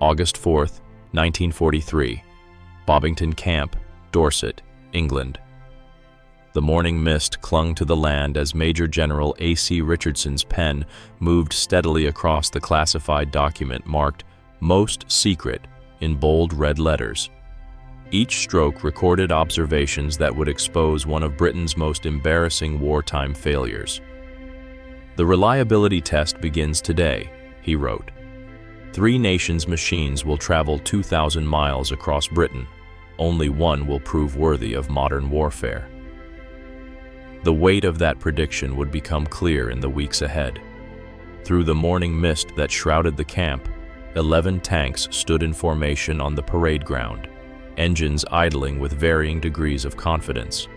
August 4th, 1943, Bovington Camp, Dorset, England. The morning mist clung to the land as Major General A.C. Richardson's pen moved steadily across the classified document marked "Most Secret" in bold red letters. Each stroke recorded observations that would expose one of Britain's most embarrassing wartime failures. "The reliability test begins today," he wrote. "3 nations' machines will travel 2,000 miles across Britain. Only one will prove worthy of modern warfare." The weight of that prediction would become clear in the weeks ahead. Through the morning mist that shrouded the camp, 11 tanks stood in formation on the parade ground, engines idling with varying degrees of confidence.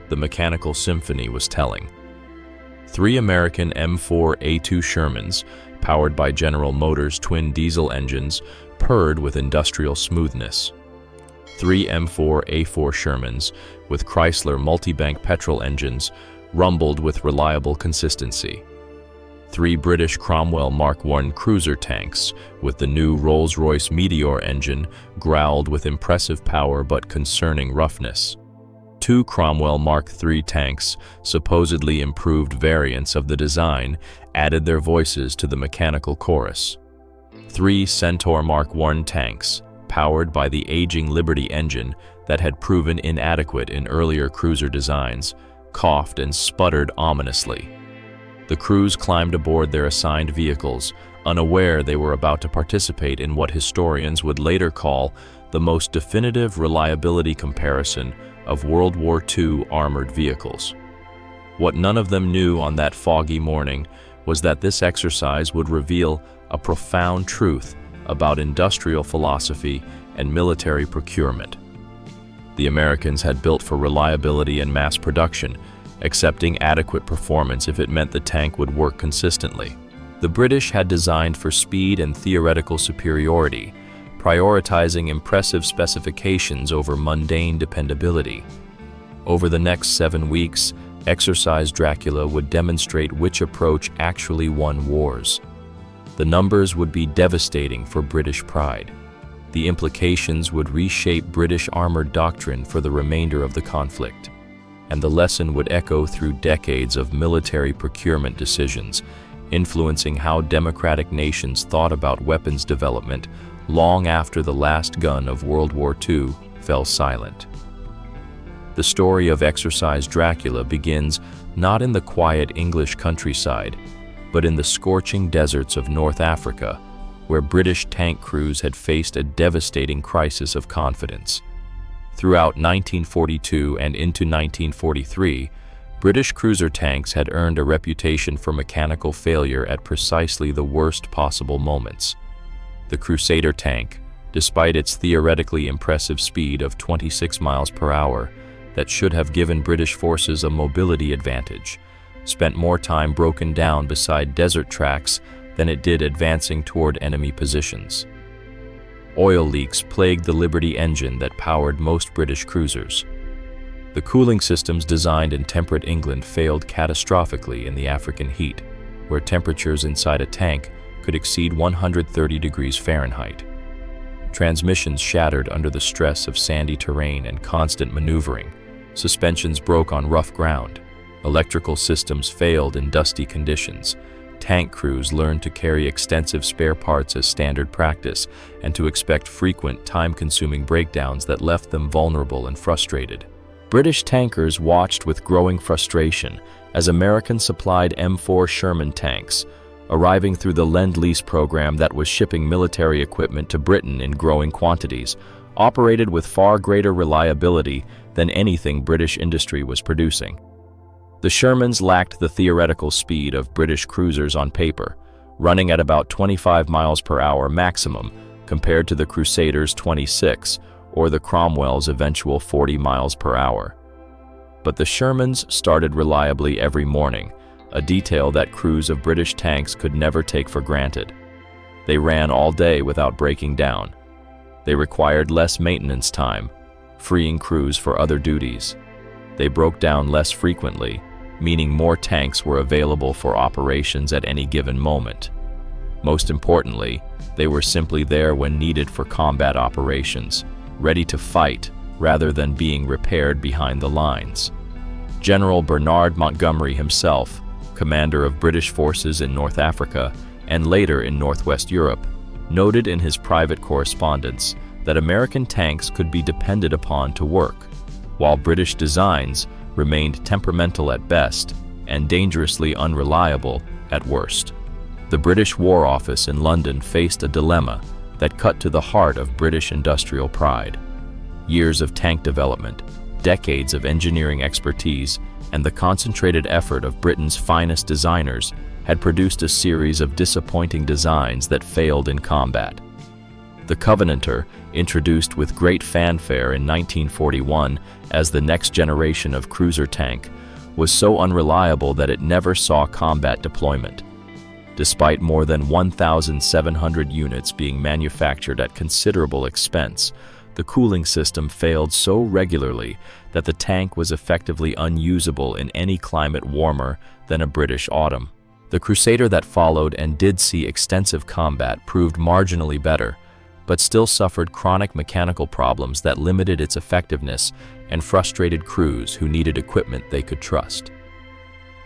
The mechanical symphony was telling. 3 American M4A2 Shermans, powered by General Motors' twin diesel engines, purred with industrial smoothness. 3 M4A4 Shermans, with Chrysler multi-bank petrol engines, rumbled with reliable consistency. 3 British Cromwell Mark I cruiser tanks, with the new Rolls-Royce Meteor engine, growled with impressive power but concerning roughness. 2 Cromwell Mark III tanks, supposedly improved variants of the design, added their voices to the mechanical chorus. 3 Centaur Mark I tanks, powered by the aging Liberty engine that had proven inadequate in earlier cruiser designs, coughed and sputtered ominously. The crews climbed aboard their assigned vehicles, unaware they were about to participate in what historians would later call the most definitive reliability comparison of World War II armored vehicles. What none of them knew on that foggy morning was that this exercise would reveal a profound truth about industrial philosophy and military procurement. The Americans had built for reliability and mass production, accepting adequate performance if it meant the tank would work consistently. The British had designed for speed and theoretical superiority, prioritizing impressive specifications over mundane dependability. Over the next 7 weeks, Exercise Dracula would demonstrate which approach actually won wars. The numbers would be devastating for British pride. The implications would reshape British armored doctrine for the remainder of the conflict. And the lesson would echo through decades of military procurement decisions, influencing how democratic nations thought about weapons development long after the last gun of World War II fell silent. The story of Exercise Dracula begins not in the quiet English countryside, but in the scorching deserts of North Africa, where British tank crews had faced a devastating crisis of confidence. Throughout 1942 and into 1943, British cruiser tanks had earned a reputation for mechanical failure at precisely the worst possible moments. The Crusader tank, despite its theoretically impressive speed of 26 miles per hour that should have given British forces a mobility advantage, spent more time broken down beside desert tracks than it did advancing toward enemy positions. Oil leaks plagued the Liberty engine that powered most British cruisers. The cooling systems designed in temperate England failed catastrophically in the African heat, where temperatures inside a tank could exceed 130 degrees Fahrenheit. Transmissions shattered under the stress of sandy terrain and constant maneuvering. Suspensions broke on rough ground. Electrical systems failed in dusty conditions. Tank crews learned to carry extensive spare parts as standard practice and to expect frequent, time-consuming breakdowns that left them vulnerable and frustrated. British tankers watched with growing frustration as American-supplied M4 Sherman tanks, arriving through the Lend-Lease program that was shipping military equipment to Britain in growing quantities, operated with far greater reliability than anything British industry was producing. The Shermans lacked the theoretical speed of British cruisers on paper, running at about 25 miles per hour maximum compared to the Crusader's 26 or the Cromwell's eventual 40 miles per hour. But the Shermans started reliably every morning, a detail that crews of British tanks could never take for granted. They ran all day without breaking down. They required less maintenance time, freeing crews for other duties. They broke down less frequently, meaning more tanks were available for operations at any given moment. Most importantly, They were simply there when needed for combat operations, ready to fight rather than being repaired behind the lines. General Bernard Montgomery himself, commander of British forces in North Africa and later in Northwest Europe, noted in his private correspondence that American tanks could be depended upon to work, while British designs remained temperamental at best and dangerously unreliable at worst. The British War Office in London faced a dilemma that cut to the heart of British industrial pride. Years of tank development, decades of engineering expertise, and the concentrated effort of Britain's finest designers had produced a series of disappointing designs that failed in combat. The Covenanter, introduced with great fanfare in 1941 as the next generation of cruiser tank, was so unreliable that it never saw combat deployment. Despite more than 1,700 units being manufactured at considerable expense, the cooling system failed so regularly that the tank was effectively unusable in any climate warmer than a British autumn. The Crusader that followed and did see extensive combat proved marginally better, but still suffered chronic mechanical problems that limited its effectiveness and frustrated crews who needed equipment they could trust.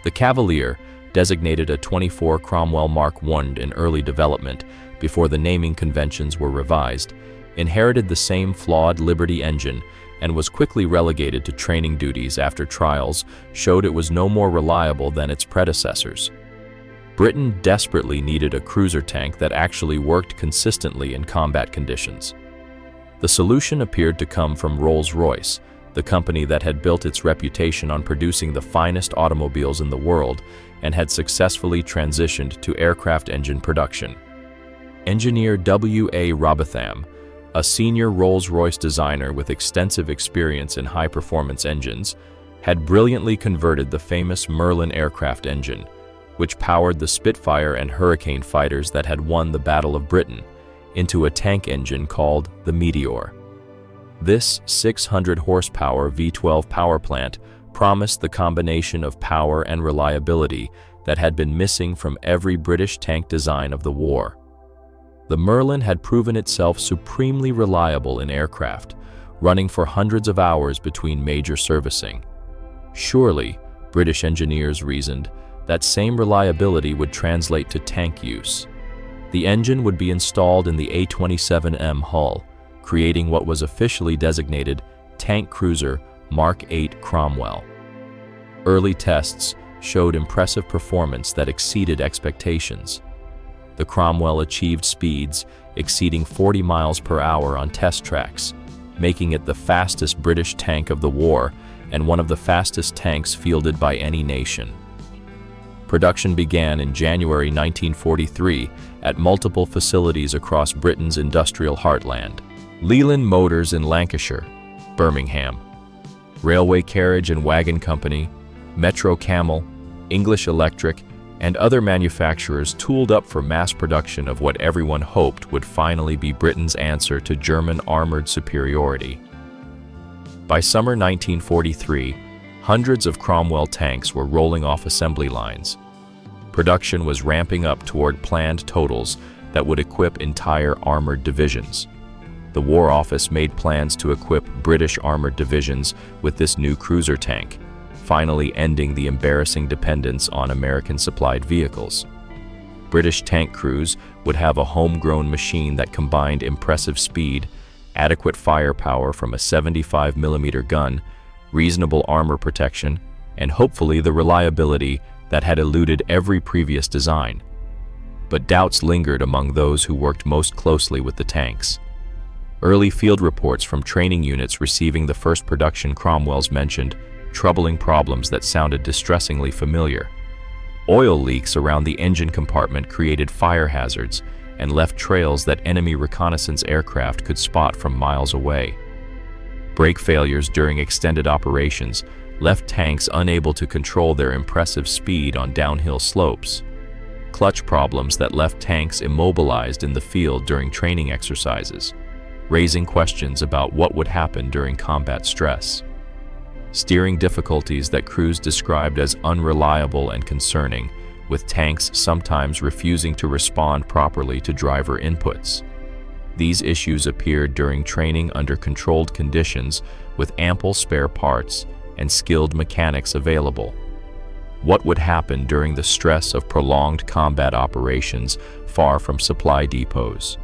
The Cavalier, designated a 24 Cromwell Mark I in early development before the naming conventions were revised, inherited the same flawed Liberty engine and was quickly relegated to training duties after trials showed it was no more reliable than its predecessors. Britain desperately needed a cruiser tank that actually worked consistently in combat conditions. The solution appeared to come from Rolls-Royce, the company that had built its reputation on producing the finest automobiles in the world and had successfully transitioned to aircraft engine production. Engineer W.A. Robotham, a senior Rolls-Royce designer with extensive experience in high-performance engines, had brilliantly converted the famous Merlin aircraft engine, which powered the Spitfire and Hurricane fighters that had won the Battle of Britain, into a tank engine called the Meteor. This 600-horsepower V12 power plant promised the combination of power and reliability that had been missing from every British tank design of the war. The Merlin had proven itself supremely reliable in aircraft, running for hundreds of hours between major servicing. Surely, British engineers reasoned, that same reliability would translate to tank use. The engine would be installed in the A-27M hull, creating what was officially designated Tank Cruiser Mark VIII Cromwell. Early tests showed impressive performance that exceeded expectations. The Cromwell achieved speeds exceeding 40 miles per hour on test tracks, making it the fastest British tank of the war and one of the fastest tanks fielded by any nation. Production began in January 1943 at multiple facilities across Britain's industrial heartland. Leland Motors in Lancashire, Birmingham, Railway Carriage and Wagon Company, Metro Camel, English Electric, and other manufacturers tooled up for mass production of what everyone hoped would finally be Britain's answer to German armored superiority. By summer 1943, hundreds of Cromwell tanks were rolling off assembly lines. Production was ramping up toward planned totals that would equip entire armored divisions. The War Office made plans to equip British armored divisions with this new cruiser tank, finally ending the embarrassing dependence on American-supplied vehicles. British tank crews would have a homegrown machine that combined impressive speed, adequate firepower from a 75mm gun, reasonable armor protection, and hopefully the reliability that had eluded every previous design. But doubts lingered among those who worked most closely with the tanks. Early field reports from training units receiving the first production Cromwells mentioned troubling problems that sounded distressingly familiar. Oil leaks around the engine compartment created fire hazards and left trails that enemy reconnaissance aircraft could spot from miles away. Brake failures during extended operations left tanks unable to control their impressive speed on downhill slopes. Clutch problems that left tanks immobilized in the field during training exercises, raising questions about what would happen during combat stress. Steering difficulties that crews described as unreliable and concerning with tanks sometimes refusing to respond properly to driver inputs. These issues appeared during training under controlled conditions with ample spare parts and skilled mechanics available. What would happen during the stress of prolonged combat operations far from supply depots?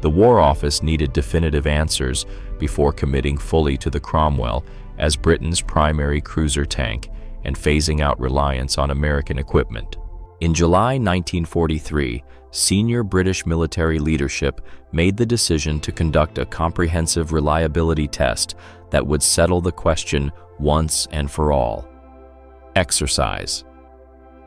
The War Office needed definitive answers before committing fully to the Cromwell as Britain's primary cruiser tank and phasing out reliance on American equipment. In July 1943, senior British military leadership made the decision to conduct a comprehensive reliability test that would settle the question once and for all. Exercise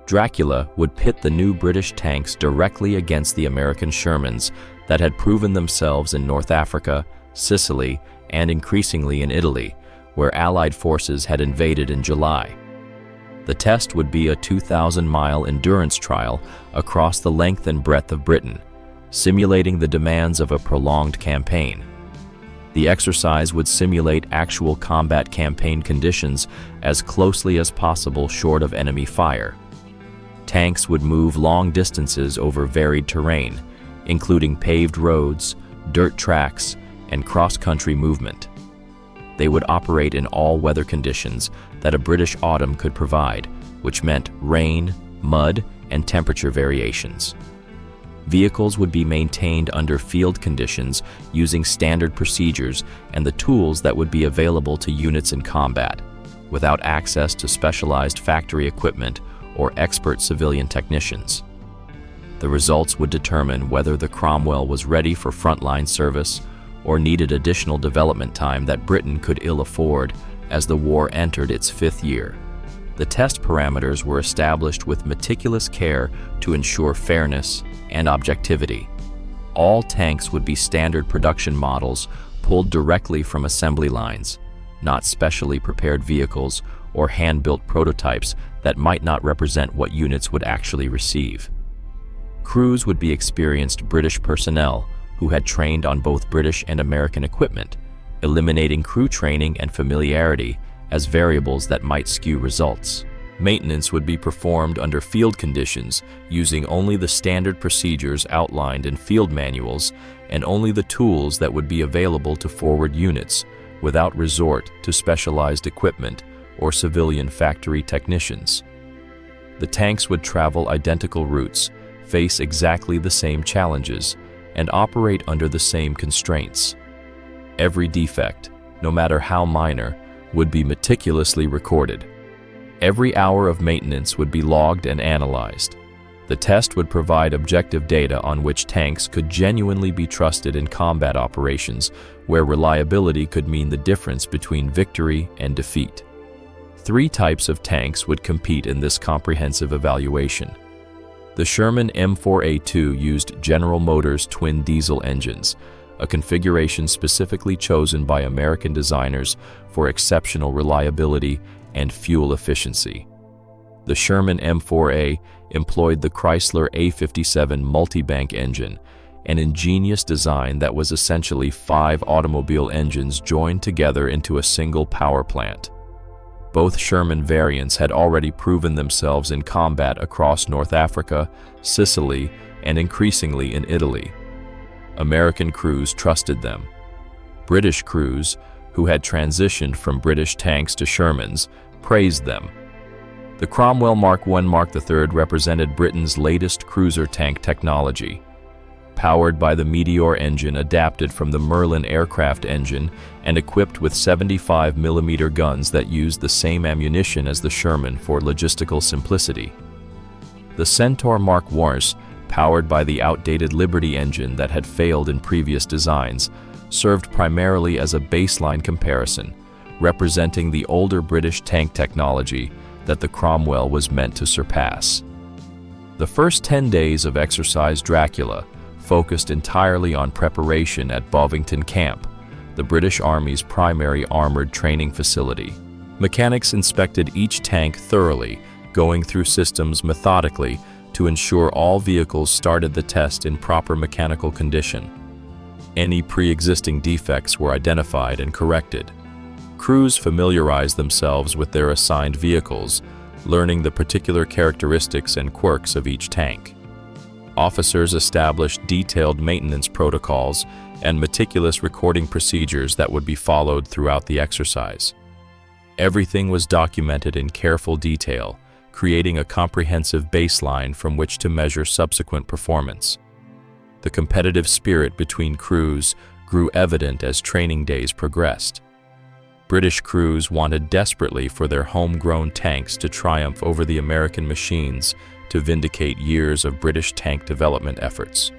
Dracula would pit the new British tanks directly against the American Shermans that had proven themselves in North Africa, Sicily, and increasingly in Italy, where Allied forces had invaded in July. The test would be a 2,000-mile endurance trial across the length and breadth of Britain, simulating the demands of a prolonged campaign. The exercise would simulate actual combat campaign conditions as closely as possible short of enemy fire. Tanks would move long distances over varied terrain, including paved roads, dirt tracks, and cross-country movement. They would operate in all weather conditions that a British autumn could provide, which meant rain, mud, and temperature variations. Vehicles would be maintained under field conditions using standard procedures and the tools that would be available to units in combat, without access to specialized factory equipment or expert civilian technicians. The results would determine whether the Cromwell was ready for frontline service or needed additional development time that Britain could ill afford as the war entered its 5th year. The test parameters were established with meticulous care to ensure fairness and objectivity. All tanks would be standard production models pulled directly from assembly lines, not specially prepared vehicles or hand-built prototypes that might not represent what units would actually receive. Crews would be experienced British personnel who had trained on both British and American equipment, eliminating crew training and familiarity as variables that might skew results. Maintenance would be performed under field conditions using only the standard procedures outlined in field manuals and only the tools that would be available to forward units without resort to specialized equipment or civilian factory technicians. The tanks would travel identical routes, face exactly the same challenges, and operate under the same constraints. Every defect, no matter how minor, would be meticulously recorded. Every hour of maintenance would be logged and analyzed. The test would provide objective data on which tanks could genuinely be trusted in combat operations, where reliability could mean the difference between victory and defeat. 3 types of tanks would compete in this comprehensive evaluation. The Sherman M4A2 used General Motors twin diesel engines, a configuration specifically chosen by American designers for exceptional reliability and fuel efficiency. The Sherman M4A employed the Chrysler A57 multi-bank engine, an ingenious design that was essentially 5 automobile engines joined together into a single power plant. Both Sherman variants had already proven themselves in combat across North Africa, Sicily, and increasingly in Italy. American crews trusted them. British crews, who had transitioned from British tanks to Shermans, praised them. The Cromwell Mark I Mark III represented Britain's latest cruiser tank technology. Powered by the Meteor engine adapted from the Merlin aircraft engine and equipped with 75mm guns that used the same ammunition as the Sherman for logistical simplicity. The Centaur Mark I, powered by the outdated Liberty engine that had failed in previous designs, served primarily as a baseline comparison, representing the older British tank technology that the Cromwell was meant to surpass. The first 10 days of Exercise Dracula focused entirely on preparation at Bovington Camp, the British Army's primary armored training facility. Mechanics inspected each tank thoroughly, going through systems methodically to ensure all vehicles started the test in proper mechanical condition. Any pre-existing defects were identified and corrected. Crews familiarized themselves with their assigned vehicles, learning the particular characteristics and quirks of each tank. Officers established detailed maintenance protocols and meticulous recording procedures that would be followed throughout the exercise. Everything was documented in careful detail, creating a comprehensive baseline from which to measure subsequent performance. The competitive spirit between crews grew evident as training days progressed. British crews wanted desperately for their homegrown tanks to triumph over the American machines to vindicate years of British tank development efforts.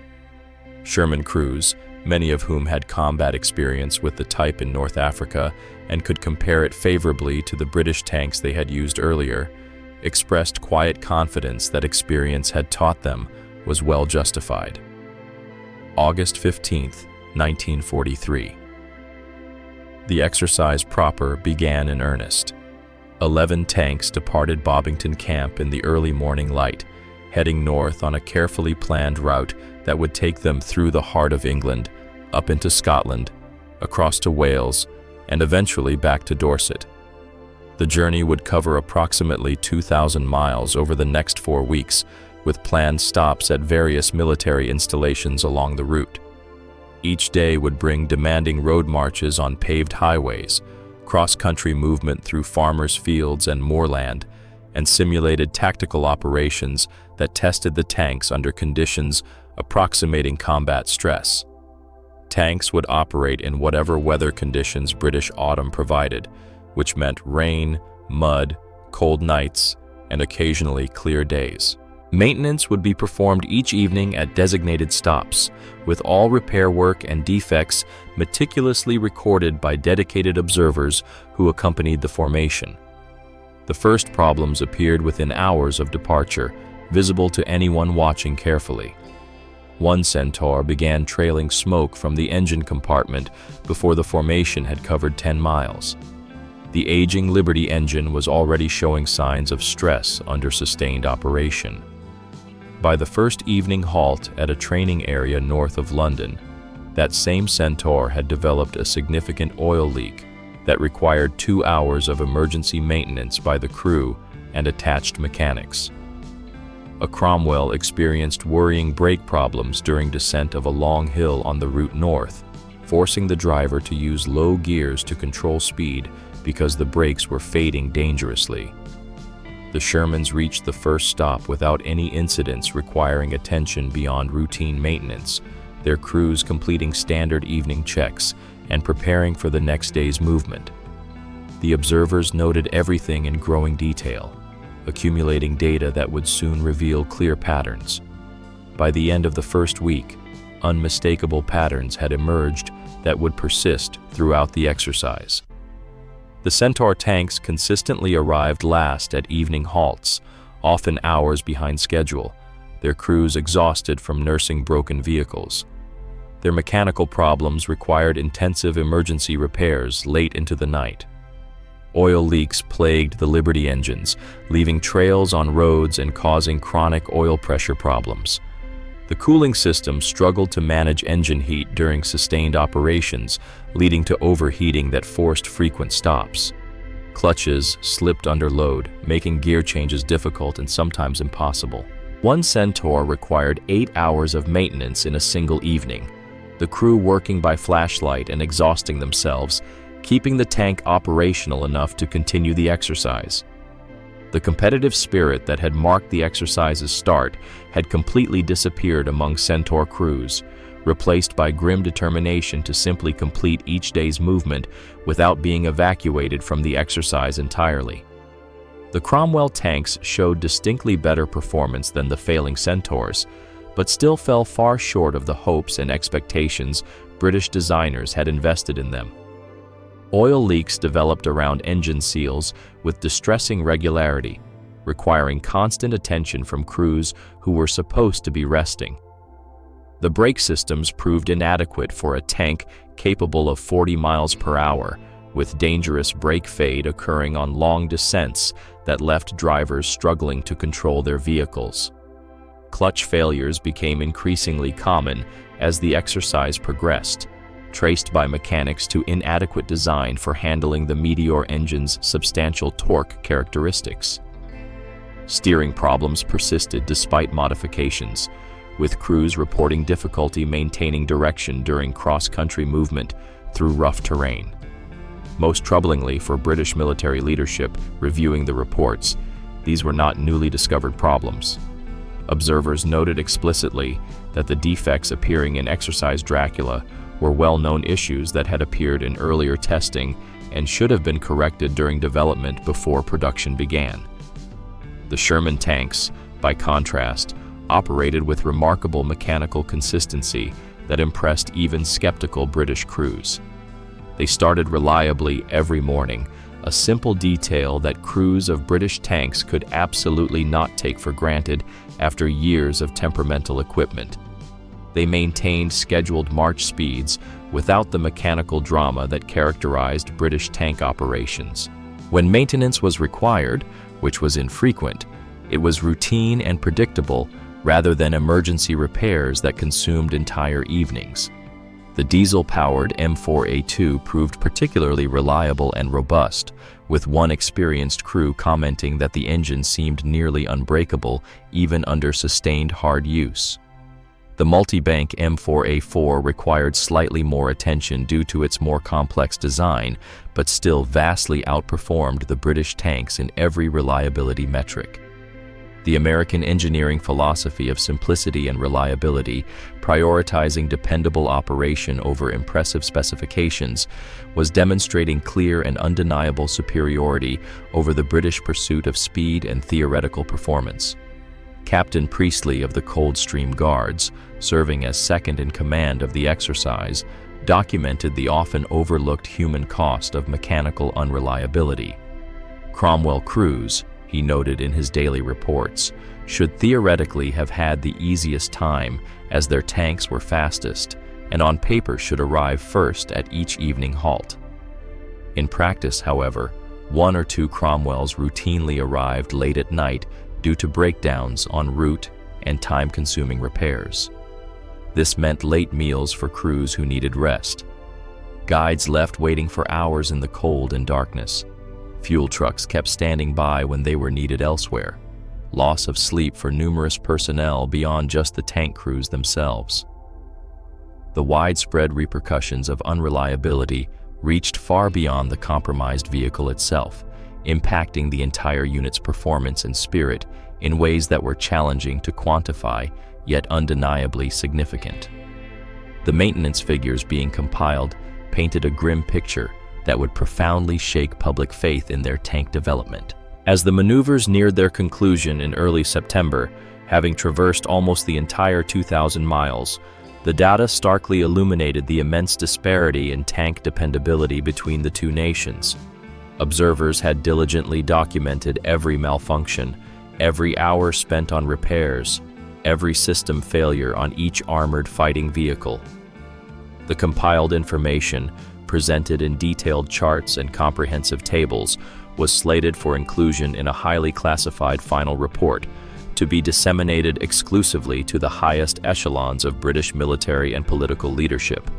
Sherman crews, many of whom had combat experience with the type in North Africa and could compare it favorably to the British tanks they had used earlier, expressed quiet confidence that experience had taught them was well justified. August 15, 1943. The exercise proper began in earnest. 11 tanks departed Bovington Camp in the early morning light, heading north on a carefully planned route that would take them through the heart of England, up into Scotland, across to Wales, and eventually back to Dorset. The journey would cover approximately 2,000 miles over the next 4 weeks, with planned stops at various military installations along the route. Each day would bring demanding road marches on paved highways, cross-country movement through farmers' fields and moorland, and simulated tactical operations that tested the tanks under conditions approximating combat stress. Tanks would operate in whatever weather conditions British autumn provided, which meant rain, mud, cold nights, and occasionally clear days. Maintenance would be performed each evening at designated stops, with all repair work and defects meticulously recorded by dedicated observers who accompanied the formation. The first problems appeared within hours of departure, visible to anyone watching carefully. One Centaur began trailing smoke from the engine compartment before the formation had covered 10 miles. The aging Liberty engine was already showing signs of stress under sustained operation. By the first evening halt at a training area north of London, that same Centaur had developed a significant oil leak that required 2 hours of emergency maintenance by the crew and attached mechanics. A Cromwell experienced worrying brake problems during descent of a long hill on the route north, forcing the driver to use low gears to control speed because the brakes were fading dangerously. The Shermans reached the first stop without any incidents requiring attention beyond routine maintenance, their crews completing standard evening checks and preparing for the next day's movement. The observers noted everything in growing detail, accumulating data that would soon reveal clear patterns. By the end of the first week, unmistakable patterns had emerged that would persist throughout the exercise. The Centaur tanks consistently arrived last at evening halts, often hours behind schedule, their crews exhausted from nursing broken vehicles. Their mechanical problems required intensive emergency repairs late into the night. Oil leaks plagued the Liberty engines, leaving trails on roads and causing chronic oil pressure problems. The cooling system struggled to manage engine heat during sustained operations, leading to overheating that forced frequent stops. Clutches slipped under load, making gear changes difficult and sometimes impossible. One Centaur required 8 hours of maintenance in a single evening, the crew working by flashlight and exhausting themselves, keeping the tank operational enough to continue the exercise. The competitive spirit that had marked the exercise's start had completely disappeared among Centaur crews, replaced by grim determination to simply complete each day's movement without being evacuated from the exercise entirely. The Cromwell tanks showed distinctly better performance than the failing Centaurs, but still fell far short of the hopes and expectations British designers had invested in them. Oil leaks developed around engine seals with distressing regularity, requiring constant attention from crews who were supposed to be resting. The brake systems proved inadequate for a tank capable of 40 miles per hour, with dangerous brake fade occurring on long descents that left drivers struggling to control their vehicles. Clutch failures became increasingly common as the exercise progressed, traced by mechanics to inadequate design for handling the Meteor engine's substantial torque characteristics. Steering problems persisted despite modifications, with crews reporting difficulty maintaining direction during cross-country movement through rough terrain. Most troublingly for British military leadership reviewing the reports, these were not newly discovered problems. Observers noted explicitly that the defects appearing in Exercise Dracula were well-known issues that had appeared in earlier testing and should have been corrected during development before production began. The Sherman tanks, by contrast, operated with remarkable mechanical consistency that impressed even skeptical British crews. They started reliably every morning, a simple detail that crews of British tanks could absolutely not take for granted after years of temperamental equipment. They maintained scheduled march speeds without the mechanical drama that characterized British tank operations. When maintenance was required, which was infrequent, it was routine and predictable rather than emergency repairs that consumed entire evenings. The diesel-powered M4A2 proved particularly reliable and robust, with one experienced crew commenting that the engine seemed nearly unbreakable even under sustained hard use. The multi-bank M4A4 required slightly more attention due to its more complex design, but still vastly outperformed the British tanks in every reliability metric. The American engineering philosophy of simplicity and reliability, prioritizing dependable operation over impressive specifications, was demonstrating clear and undeniable superiority over the British pursuit of speed and theoretical performance. Captain Priestley of the Coldstream Guards, serving as second in command of the exercise, documented the often overlooked human cost of mechanical unreliability. Cromwell crews, he noted in his daily reports, should theoretically have had the easiest time as their tanks were fastest, and on paper should arrive first at each evening halt. In practice, however, one or two Cromwells routinely arrived late at night due to breakdowns en route and time-consuming repairs. This meant late meals for crews who needed rest. Guides left waiting for hours in the cold and darkness. Fuel trucks kept standing by when they were needed elsewhere. Loss of sleep for numerous personnel beyond just the tank crews themselves. The widespread repercussions of unreliability reached far beyond the compromised vehicle itself, impacting the entire unit's performance and spirit in ways that were challenging to quantify, yet undeniably significant. The maintenance figures being compiled painted a grim picture that would profoundly shake public faith in their tank development. As the maneuvers neared their conclusion in early September, having traversed almost the entire 2,000 miles, the data starkly illuminated the immense disparity in tank dependability between the two nations. Observers had diligently documented every malfunction, every hour spent on repairs, every system failure on each armored fighting vehicle. The compiled information, presented in detailed charts and comprehensive tables, was slated for inclusion in a highly classified final report, to be disseminated exclusively to the highest echelons of British military and political leadership.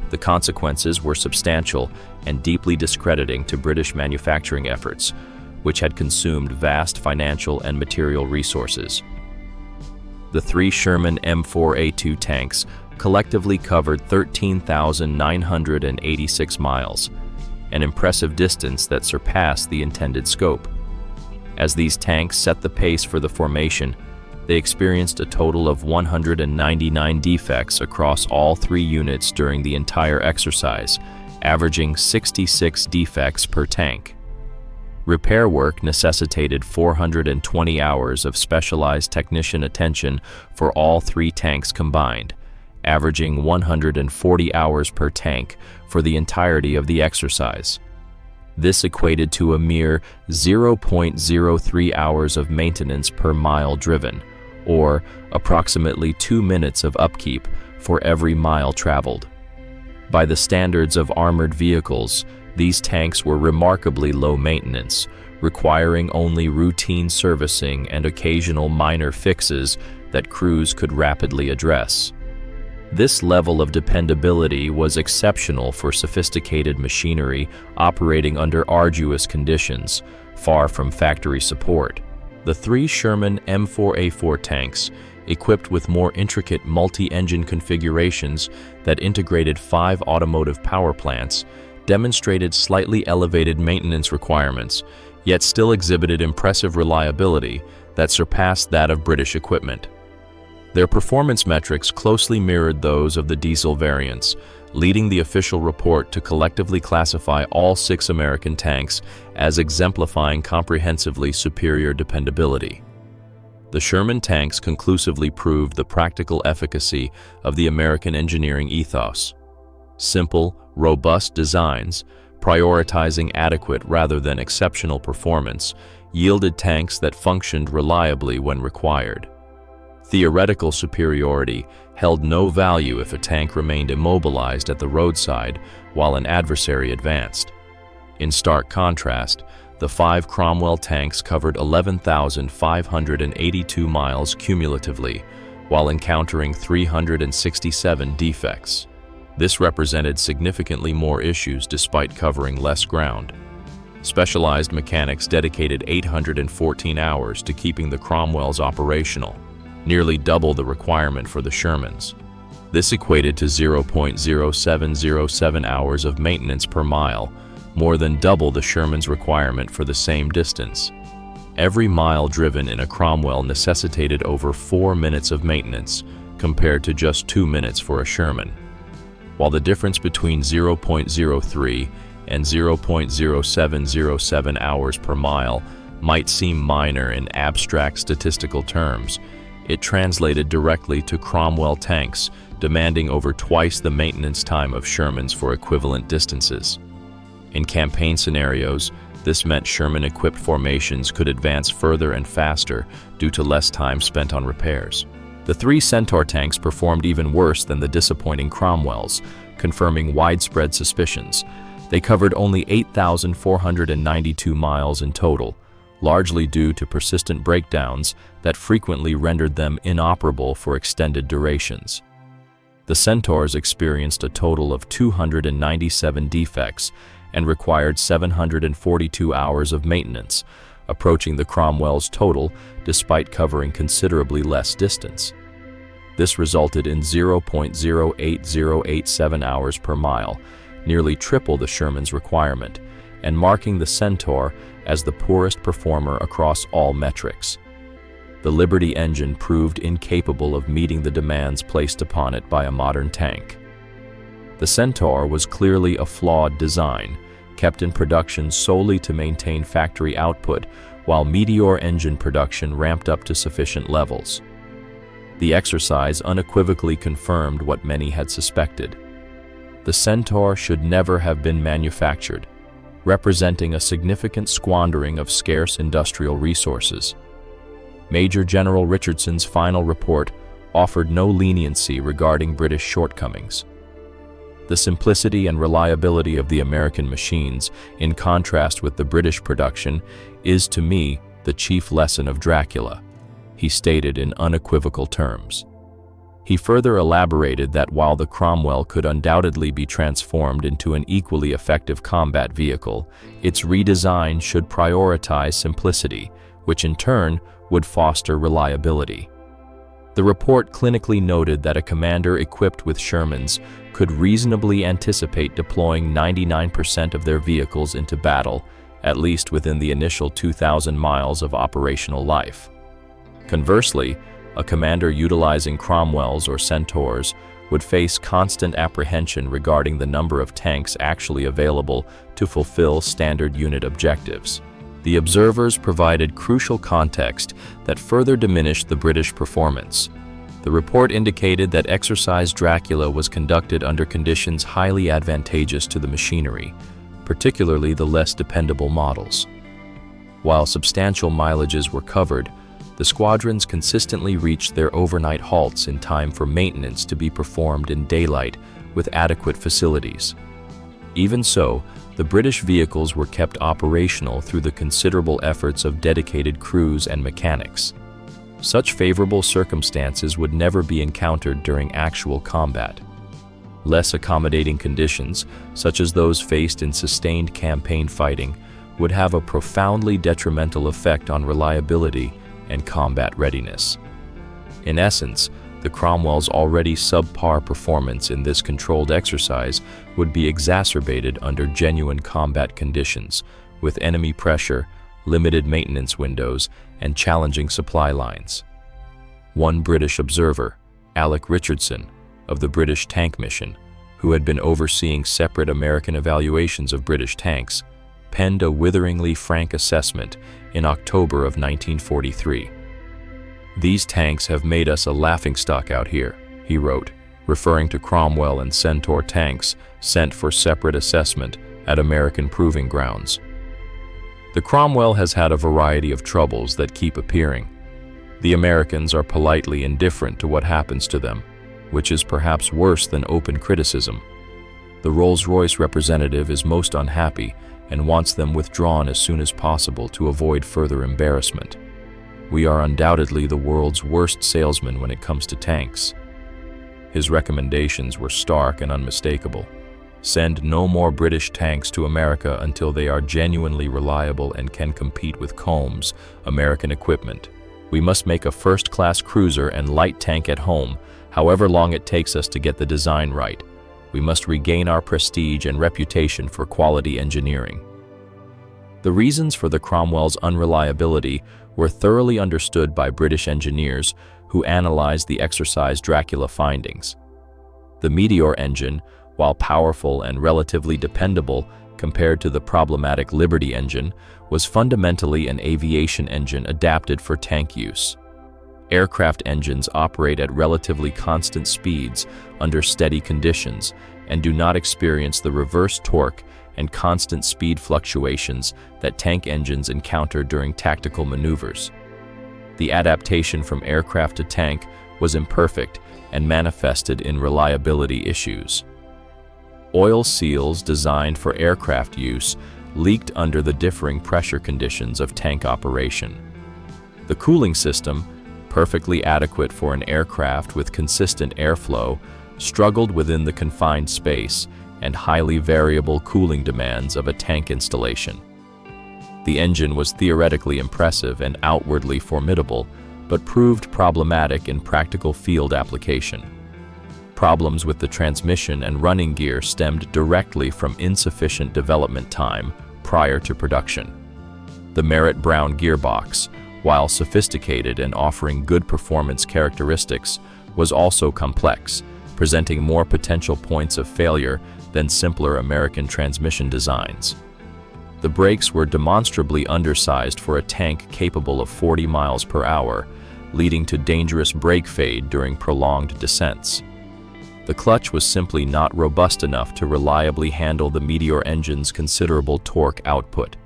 The consequences were substantial and deeply discrediting to British manufacturing efforts, which had consumed vast financial and material resources. The three Sherman M4A2 tanks collectively covered 13,986 miles, an impressive distance that surpassed the intended scope. As these tanks set the pace for the formation, they experienced a total of 199 defects across all three units during the entire exercise, averaging 66 defects per tank. Repair work necessitated 420 hours of specialized technician attention for all three tanks combined, averaging 140 hours per tank for the entirety of the exercise. This equated to a mere 0.03 hours of maintenance per mile driven, or approximately 2 minutes of upkeep for every mile traveled. By the standards of armored vehicles, these tanks were remarkably low maintenance, requiring only routine servicing and occasional minor fixes that crews could rapidly address. This level of dependability was exceptional for sophisticated machinery operating under arduous conditions, far from factory support. The three Sherman M4A4 tanks, equipped with more intricate multi-engine configurations that integrated 5 automotive power plants, demonstrated slightly elevated maintenance requirements, yet still exhibited impressive reliability that surpassed that of British equipment. Their performance metrics closely mirrored those of the diesel variants, leading the official report to collectively classify all 6 American tanks as exemplifying comprehensively superior dependability. The Sherman tanks conclusively proved the practical efficacy of the American engineering ethos. Simple, robust designs, prioritizing adequate rather than exceptional performance, yielded tanks that functioned reliably when required. Theoretical superiority held no value if a tank remained immobilized at the roadside while an adversary advanced. In stark contrast, the 5 Cromwell tanks covered 11,582 miles cumulatively, while encountering 367 defects. This represented significantly more issues despite covering less ground. Specialized mechanics dedicated 814 hours to keeping the Cromwells operational, nearly double the requirement for the Shermans. This equated to 0.0707 hours of maintenance per mile, more than double the Sherman's requirement for the same distance. Every mile driven in a Cromwell necessitated over 4 minutes of maintenance, compared to just 2 minutes for a Sherman. While the difference between 0.03 and 0.0707 hours per mile might seem minor in abstract statistical terms, it translated directly to Cromwell tanks, demanding over twice the maintenance time of Shermans for equivalent distances. In campaign scenarios, this meant Sherman-equipped formations could advance further and faster due to less time spent on repairs. The 3 Centaur tanks performed even worse than the disappointing Cromwells, confirming widespread suspicions. They covered only 8,492 miles in total, largely due to persistent breakdowns that frequently rendered them inoperable for extended durations. The Centaurs experienced a total of 297 defects and required 742 hours of maintenance, approaching the Cromwell's total despite covering considerably less distance. This resulted in 0.08087 hours per mile, nearly triple the Sherman's requirement, and marking the Centaur as the poorest performer across all metrics. The Liberty engine proved incapable of meeting the demands placed upon it by a modern tank. The Centaur was clearly a flawed design, kept in production solely to maintain factory output, while Meteor engine production ramped up to sufficient levels. The exercise unequivocally confirmed what many had suspected. The Centaur should never have been manufactured, representing a significant squandering of scarce industrial resources. Major General Richardson's final report offered no leniency regarding British shortcomings. The simplicity and reliability of the American machines, in contrast with the British production, is to me the chief lesson of Dracula, he stated in unequivocal terms. He further elaborated that while the Cromwell could undoubtedly be transformed into an equally effective combat vehicle, its redesign should prioritize simplicity, which in turn would foster reliability. The report clinically noted that a commander equipped with Shermans could reasonably anticipate deploying 99% of their vehicles into battle, at least within the initial 2,000 miles of operational life. Conversely, a commander utilizing Cromwells or Centaurs would face constant apprehension regarding the number of tanks actually available to fulfill standard unit objectives. The observers provided crucial context that further diminished the British performance. The report indicated that Exercise Dracula was conducted under conditions highly advantageous to the machinery, particularly the less dependable models. While substantial mileages were covered, the squadrons consistently reached their overnight halts in time for maintenance to be performed in daylight with adequate facilities. Even so, the British vehicles were kept operational through the considerable efforts of dedicated crews and mechanics. Such favorable circumstances would never be encountered during actual combat. Less accommodating conditions, such as those faced in sustained campaign fighting, would have a profoundly detrimental effect on reliability and combat readiness. In essence, the Cromwell's already subpar performance in this controlled exercise would be exacerbated under genuine combat conditions, with enemy pressure, limited maintenance windows, and challenging supply lines. One British observer, Alec Richardson, of the British Tank Mission, who had been overseeing separate American evaluations of British tanks, penned a witheringly frank assessment in October of 1943. "These tanks have made us a laughingstock out here," he wrote, referring to Cromwell and Centaur tanks sent for separate assessment at American proving grounds. The Cromwell has had a variety of troubles that keep appearing. The Americans are politely indifferent to what happens to them, which is perhaps worse than open criticism. The Rolls-Royce representative is most unhappy and wants them withdrawn as soon as possible to avoid further embarrassment. "We are undoubtedly the world's worst salesman when it comes to tanks." His recommendations were stark and unmistakable. Send no more British tanks to America until they are genuinely reliable and can compete with Combs, American equipment. We must make a first-class cruiser and light tank at home, however long it takes us to get the design right. We must regain our prestige and reputation for quality engineering. The reasons for the Cromwell's unreliability were thoroughly understood by British engineers who analyzed the Exercise Dracula findings. The Meteor engine, while powerful and relatively dependable compared to the problematic Liberty engine, was fundamentally an aviation engine adapted for tank use. Aircraft engines operate at relatively constant speeds under steady conditions and do not experience the reverse torque and constant speed fluctuations that tank engines encounter during tactical maneuvers. The adaptation from aircraft to tank was imperfect and manifested in reliability issues. Oil seals designed for aircraft use leaked under the differing pressure conditions of tank operation. The cooling system, perfectly adequate for an aircraft with consistent airflow, struggled within the confined space and highly variable cooling demands of a tank installation. The engine was theoretically impressive and outwardly formidable, but proved problematic in practical field application. Problems with the transmission and running gear stemmed directly from insufficient development time prior to production. The Merritt-Brown gearbox, while sophisticated and offering good performance characteristics, was also complex, presenting more potential points of failure than simpler American transmission designs. The brakes were demonstrably undersized for a tank capable of 40 miles per hour, leading to dangerous brake fade during prolonged descents. The clutch was simply not robust enough to reliably handle the Meteor engine's considerable torque output.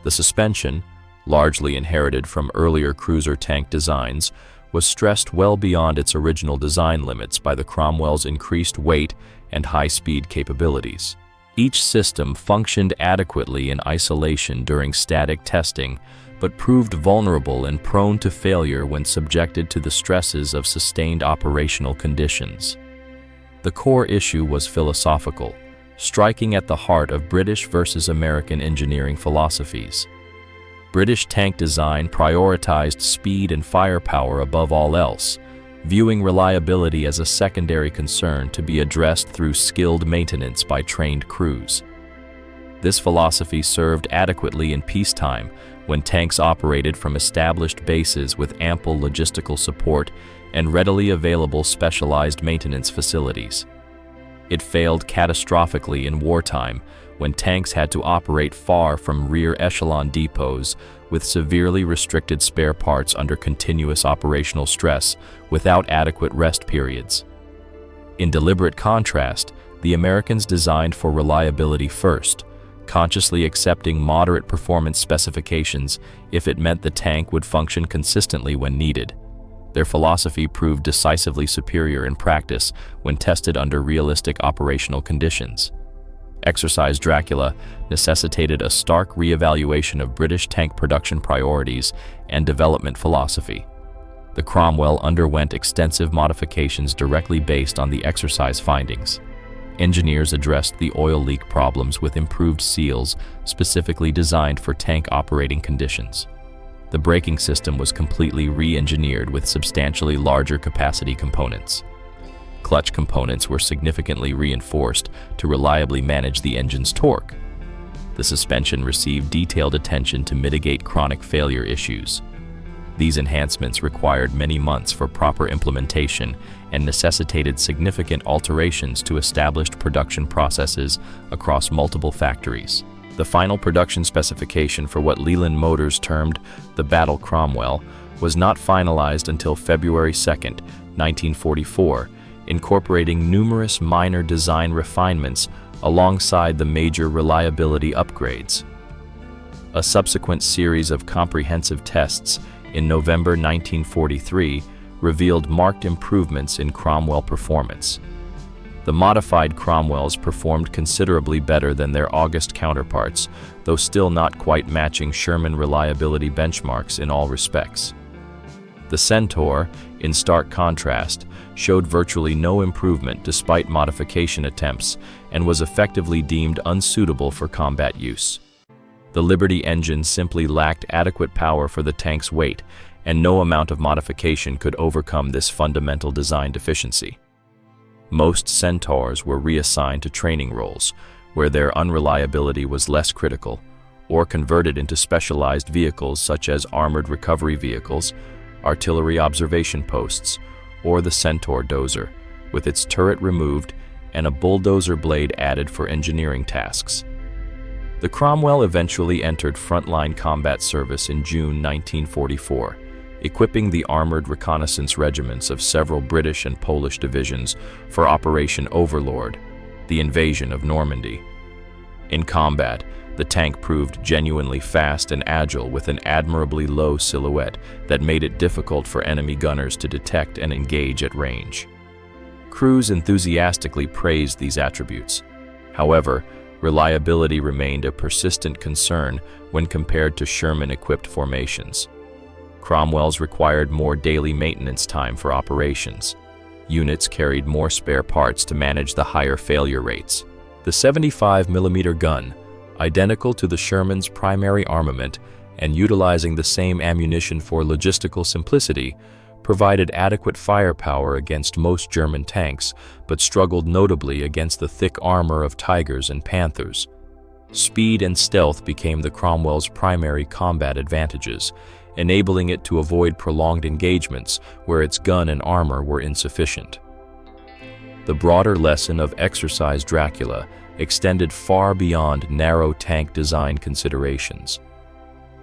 The suspension, largely inherited from earlier cruiser tank designs, was stressed well beyond its original design limits by the Cromwell's increased weight and high-speed capabilities. Each system functioned adequately in isolation during static testing, but proved vulnerable and prone to failure when subjected to the stresses of sustained operational conditions. The core issue was philosophical, striking at the heart of British versus American engineering philosophies. British tank design prioritized speed and firepower above all else, viewing reliability as a secondary concern to be addressed through skilled maintenance by trained crews. This philosophy served adequately in peacetime when tanks operated from established bases with ample logistical support and readily available specialized maintenance facilities. It failed catastrophically in wartime when tanks had to operate far from rear echelon depots with severely restricted spare parts under continuous operational stress without adequate rest periods. In deliberate contrast, the Americans designed for reliability first, consciously accepting moderate performance specifications if it meant the tank would function consistently when needed. Their philosophy proved decisively superior in practice when tested under realistic operational conditions. Exercise Dracula necessitated a stark reevaluation of British tank production priorities and development philosophy. The Cromwell underwent extensive modifications directly based on the exercise findings. engineers addressed the oil leak problems with improved seals specifically designed for tank operating conditions. The braking system was completely re-engineered with substantially larger capacity components. Clutch components were significantly reinforced to reliably manage the engine's torque. The suspension received detailed attention to mitigate chronic failure issues. These enhancements required many months for proper implementation and necessitated significant alterations to established production processes across multiple factories. The final production specification for what Leland Motors termed the Battle Cromwell was not finalized until February 2, 1944, incorporating numerous minor design refinements alongside the major reliability upgrades. A subsequent series of comprehensive tests in November 1943 revealed marked improvements in Cromwell performance. The modified Cromwells performed considerably better than their August counterparts, though still not quite matching Sherman reliability benchmarks in all respects. The Centaur, in stark contrast, showed virtually no improvement despite modification attempts and was effectively deemed unsuitable for combat use. The Liberty engine simply lacked adequate power for the tank's weight, and no amount of modification could overcome this fundamental design deficiency. Most Centaurs were reassigned to training roles, where their unreliability was less critical, or converted into specialized vehicles such as armored recovery vehicles, artillery observation posts, or the Centaur dozer, with its turret removed and a bulldozer blade added for engineering tasks. The Cromwell eventually entered frontline combat service in June 1944, equipping the armored reconnaissance regiments of several British and Polish divisions for Operation Overlord, the invasion of Normandy. In combat, the tank proved genuinely fast and agile with an admirably low silhouette that made it difficult for enemy gunners to detect and engage at range. Crews enthusiastically praised these attributes. However, reliability remained a persistent concern when compared to Sherman-equipped formations. Cromwells required more daily maintenance time for operations. Units carried more spare parts to manage the higher failure rates. The 75mm gun, identical to the Sherman's primary armament and utilizing the same ammunition for logistical simplicity, provided adequate firepower against most German tanks, but struggled notably against the thick armor of Tigers and Panthers. Speed and stealth became the Cromwell's primary combat advantages, enabling it to avoid prolonged engagements where its gun and armor were insufficient. The broader lesson of Exercise Dracula extended far beyond narrow tank design considerations.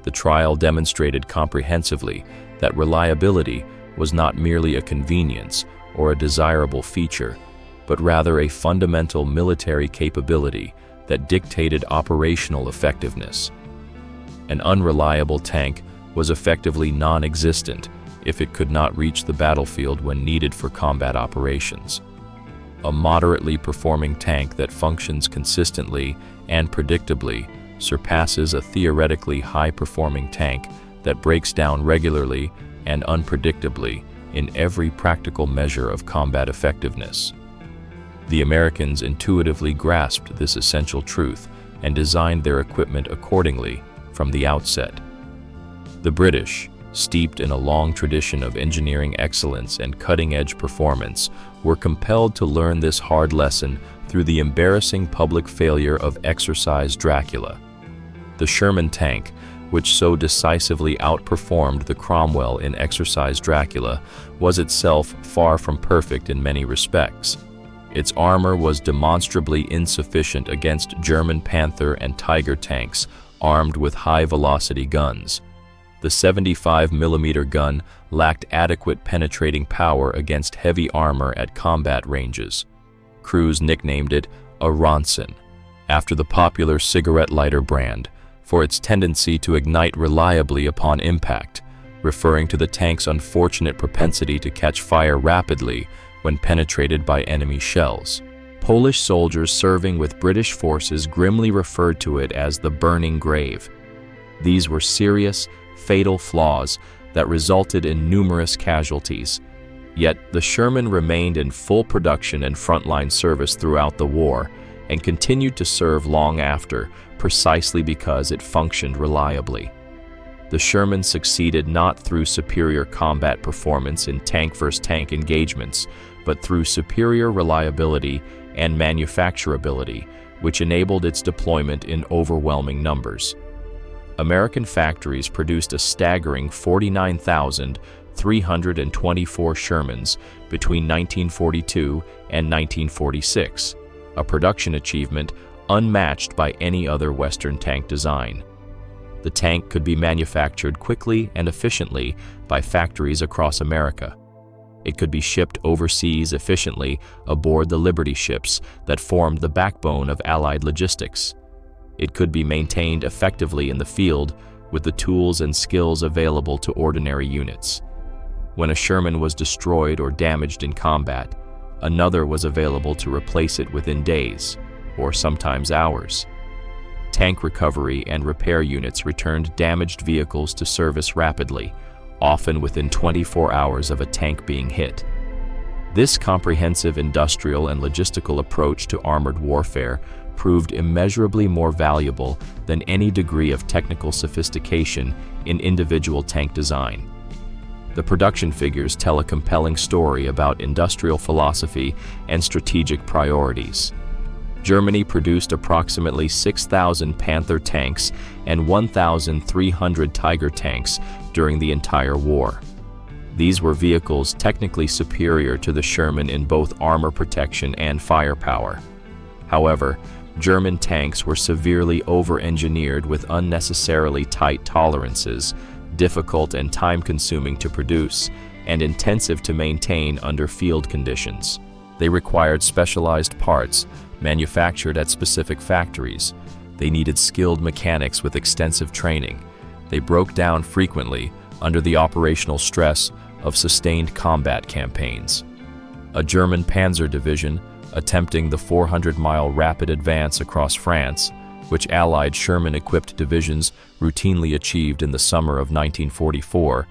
The trial demonstrated comprehensively that reliability was not merely a convenience or a desirable feature, but rather a fundamental military capability that dictated operational effectiveness. An unreliable tank was effectively non-existent if it could not reach the battlefield when needed for combat operations. A moderately performing tank that functions consistently and predictably surpasses a theoretically high-performing tank that breaks down regularly and unpredictably in every practical measure of combat effectiveness. The Americans intuitively grasped this essential truth and designed their equipment accordingly from the outset. The British, steeped in a long tradition of engineering excellence and cutting-edge performance, were compelled to learn this hard lesson through the embarrassing public failure of Exercise Dracula. The Sherman tank, which so decisively outperformed the Cromwell in Exercise Dracula, was itself far from perfect in many respects. Its armor was demonstrably insufficient against German Panther and Tiger tanks armed with high-velocity guns. The 75mm gun lacked adequate penetrating power against heavy armor at combat ranges. Crews nicknamed it a Ronson, after the popular cigarette lighter brand, for its tendency to ignite reliably upon impact, referring to the tank's unfortunate propensity to catch fire rapidly when penetrated by enemy shells. Polish soldiers serving with British forces grimly referred to it as the burning grave. These were serious, fatal flaws that resulted in numerous casualties. Yet the Sherman remained in full production and frontline service throughout the war and continued to serve long after, precisely because it functioned reliably. The Sherman succeeded not through superior combat performance in tank-versus-tank engagements, but through superior reliability and manufacturability, which enabled its deployment in overwhelming numbers. American factories produced a staggering 49,324 Shermans between 1942 and 1946, a production achievement unmatched by any other Western tank design. The tank could be manufactured quickly and efficiently by factories across America. It could be shipped overseas efficiently aboard the Liberty ships that formed the backbone of Allied logistics. It could be maintained effectively in the field with the tools and skills available to ordinary units. When a Sherman was destroyed or damaged in combat, another was available to replace it within days, or sometimes hours. Tank recovery and repair units returned damaged vehicles to service rapidly, often within 24 hours of a tank being hit. This comprehensive industrial and logistical approach to armored warfare proved immeasurably more valuable than any degree of technical sophistication in individual tank design. The production figures tell a compelling story about industrial philosophy and strategic priorities. Germany produced approximately 6,000 Panther tanks and 1,300 Tiger tanks during the entire war. These were vehicles technically superior to the Sherman in both armor protection and firepower. However, German tanks were severely over-engineered with unnecessarily tight tolerances, difficult and time-consuming to produce, and intensive to maintain under field conditions. They required specialized parts, manufactured at specific factories. They needed skilled mechanics with extensive training. They broke down frequently under the operational stress of sustained combat campaigns. A German panzer division attempting the 400-mile rapid advance across France, which Allied Sherman-equipped divisions routinely achieved in the summer of 1944,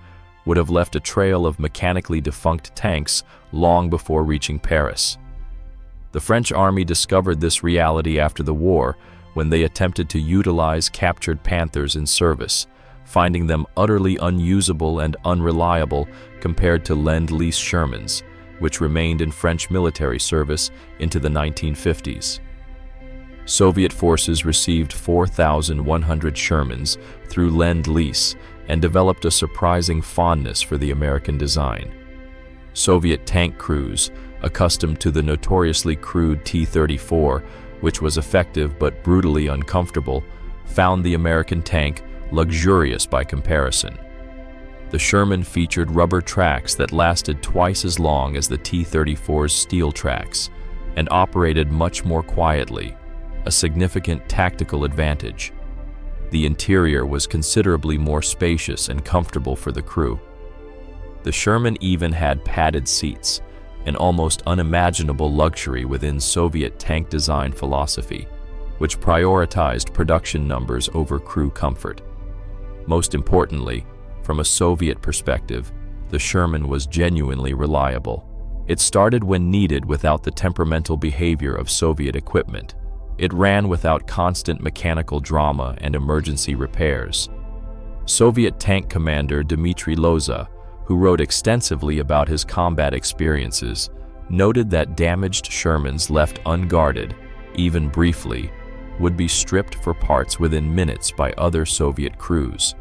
would have left a trail of mechanically defunct tanks long before reaching Paris. The French army discovered this reality after the war when they attempted to utilize captured Panthers in service, finding them utterly unusable and unreliable compared to Lend-Lease Shermans, which remained in French military service into the 1950s. Soviet forces received 4,100 Shermans through Lend-Lease and developed a surprising fondness for the American design. Soviet tank crews, accustomed to the notoriously crude T-34, which was effective but brutally uncomfortable, found the American tank luxurious by comparison. The Sherman featured rubber tracks that lasted twice as long as the T-34's steel tracks and operated much more quietly, a significant tactical advantage. The interior was considerably more spacious and comfortable for the crew. The Sherman even had padded seats, an almost unimaginable luxury within Soviet tank design philosophy, which prioritized production numbers over crew comfort. Most importantly, from a Soviet perspective, the Sherman was genuinely reliable. It started when needed without the temperamental behavior of Soviet equipment. It ran without constant mechanical drama and emergency repairs. Soviet tank commander Dmitry Loza, who wrote extensively about his combat experiences, noted that damaged Shermans left unguarded, even briefly, would be stripped for parts within minutes by other Soviet crews,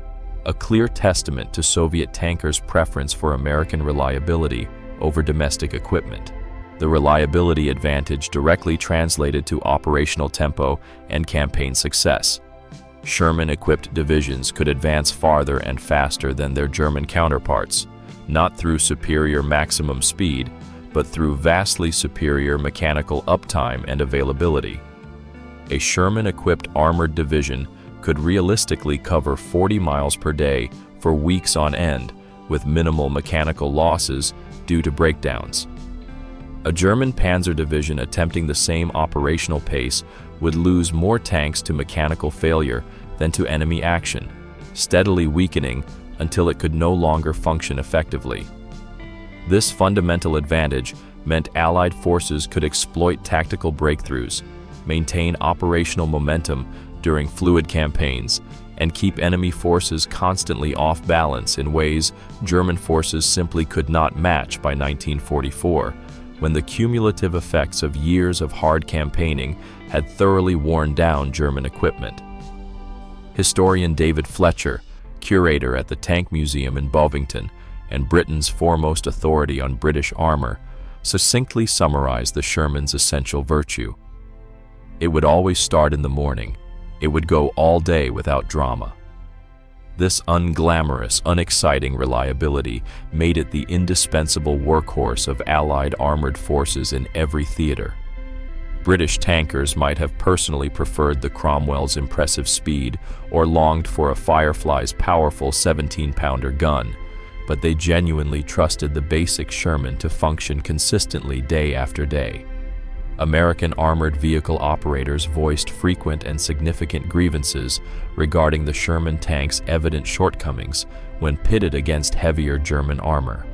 a clear testament to Soviet tankers' preference for American reliability over domestic equipment. The reliability advantage directly translated to operational tempo and campaign success. Sherman-equipped divisions could advance farther and faster than their German counterparts, not through superior maximum speed, but through vastly superior mechanical uptime and availability. A Sherman-equipped armored division could realistically cover 40 miles per day for weeks on end, with minimal mechanical losses due to breakdowns. A German panzer division attempting the same operational pace would lose more tanks to mechanical failure than to enemy action, steadily weakening until it could no longer function effectively. This fundamental advantage meant Allied forces could exploit tactical breakthroughs, maintain operational momentum during fluid campaigns, and keep enemy forces constantly off balance in ways German forces simply could not match by 1944, when the cumulative effects of years of hard campaigning had thoroughly worn down German equipment. Historian David Fletcher, curator at the Tank Museum in Bovington and Britain's foremost authority on British armor, succinctly summarized the Sherman's essential virtue. It would always start in the morning. It would go all day without drama. This unglamorous, unexciting reliability made it the indispensable workhorse of Allied armored forces in every theater. British tankers might have personally preferred the Cromwell's impressive speed or longed for a Firefly's powerful 17-pounder gun, but they genuinely trusted the basic Sherman to function consistently day after day. American armored vehicle operators voiced frequent and significant grievances regarding the Sherman tank's evident shortcomings when pitted against heavier German armor.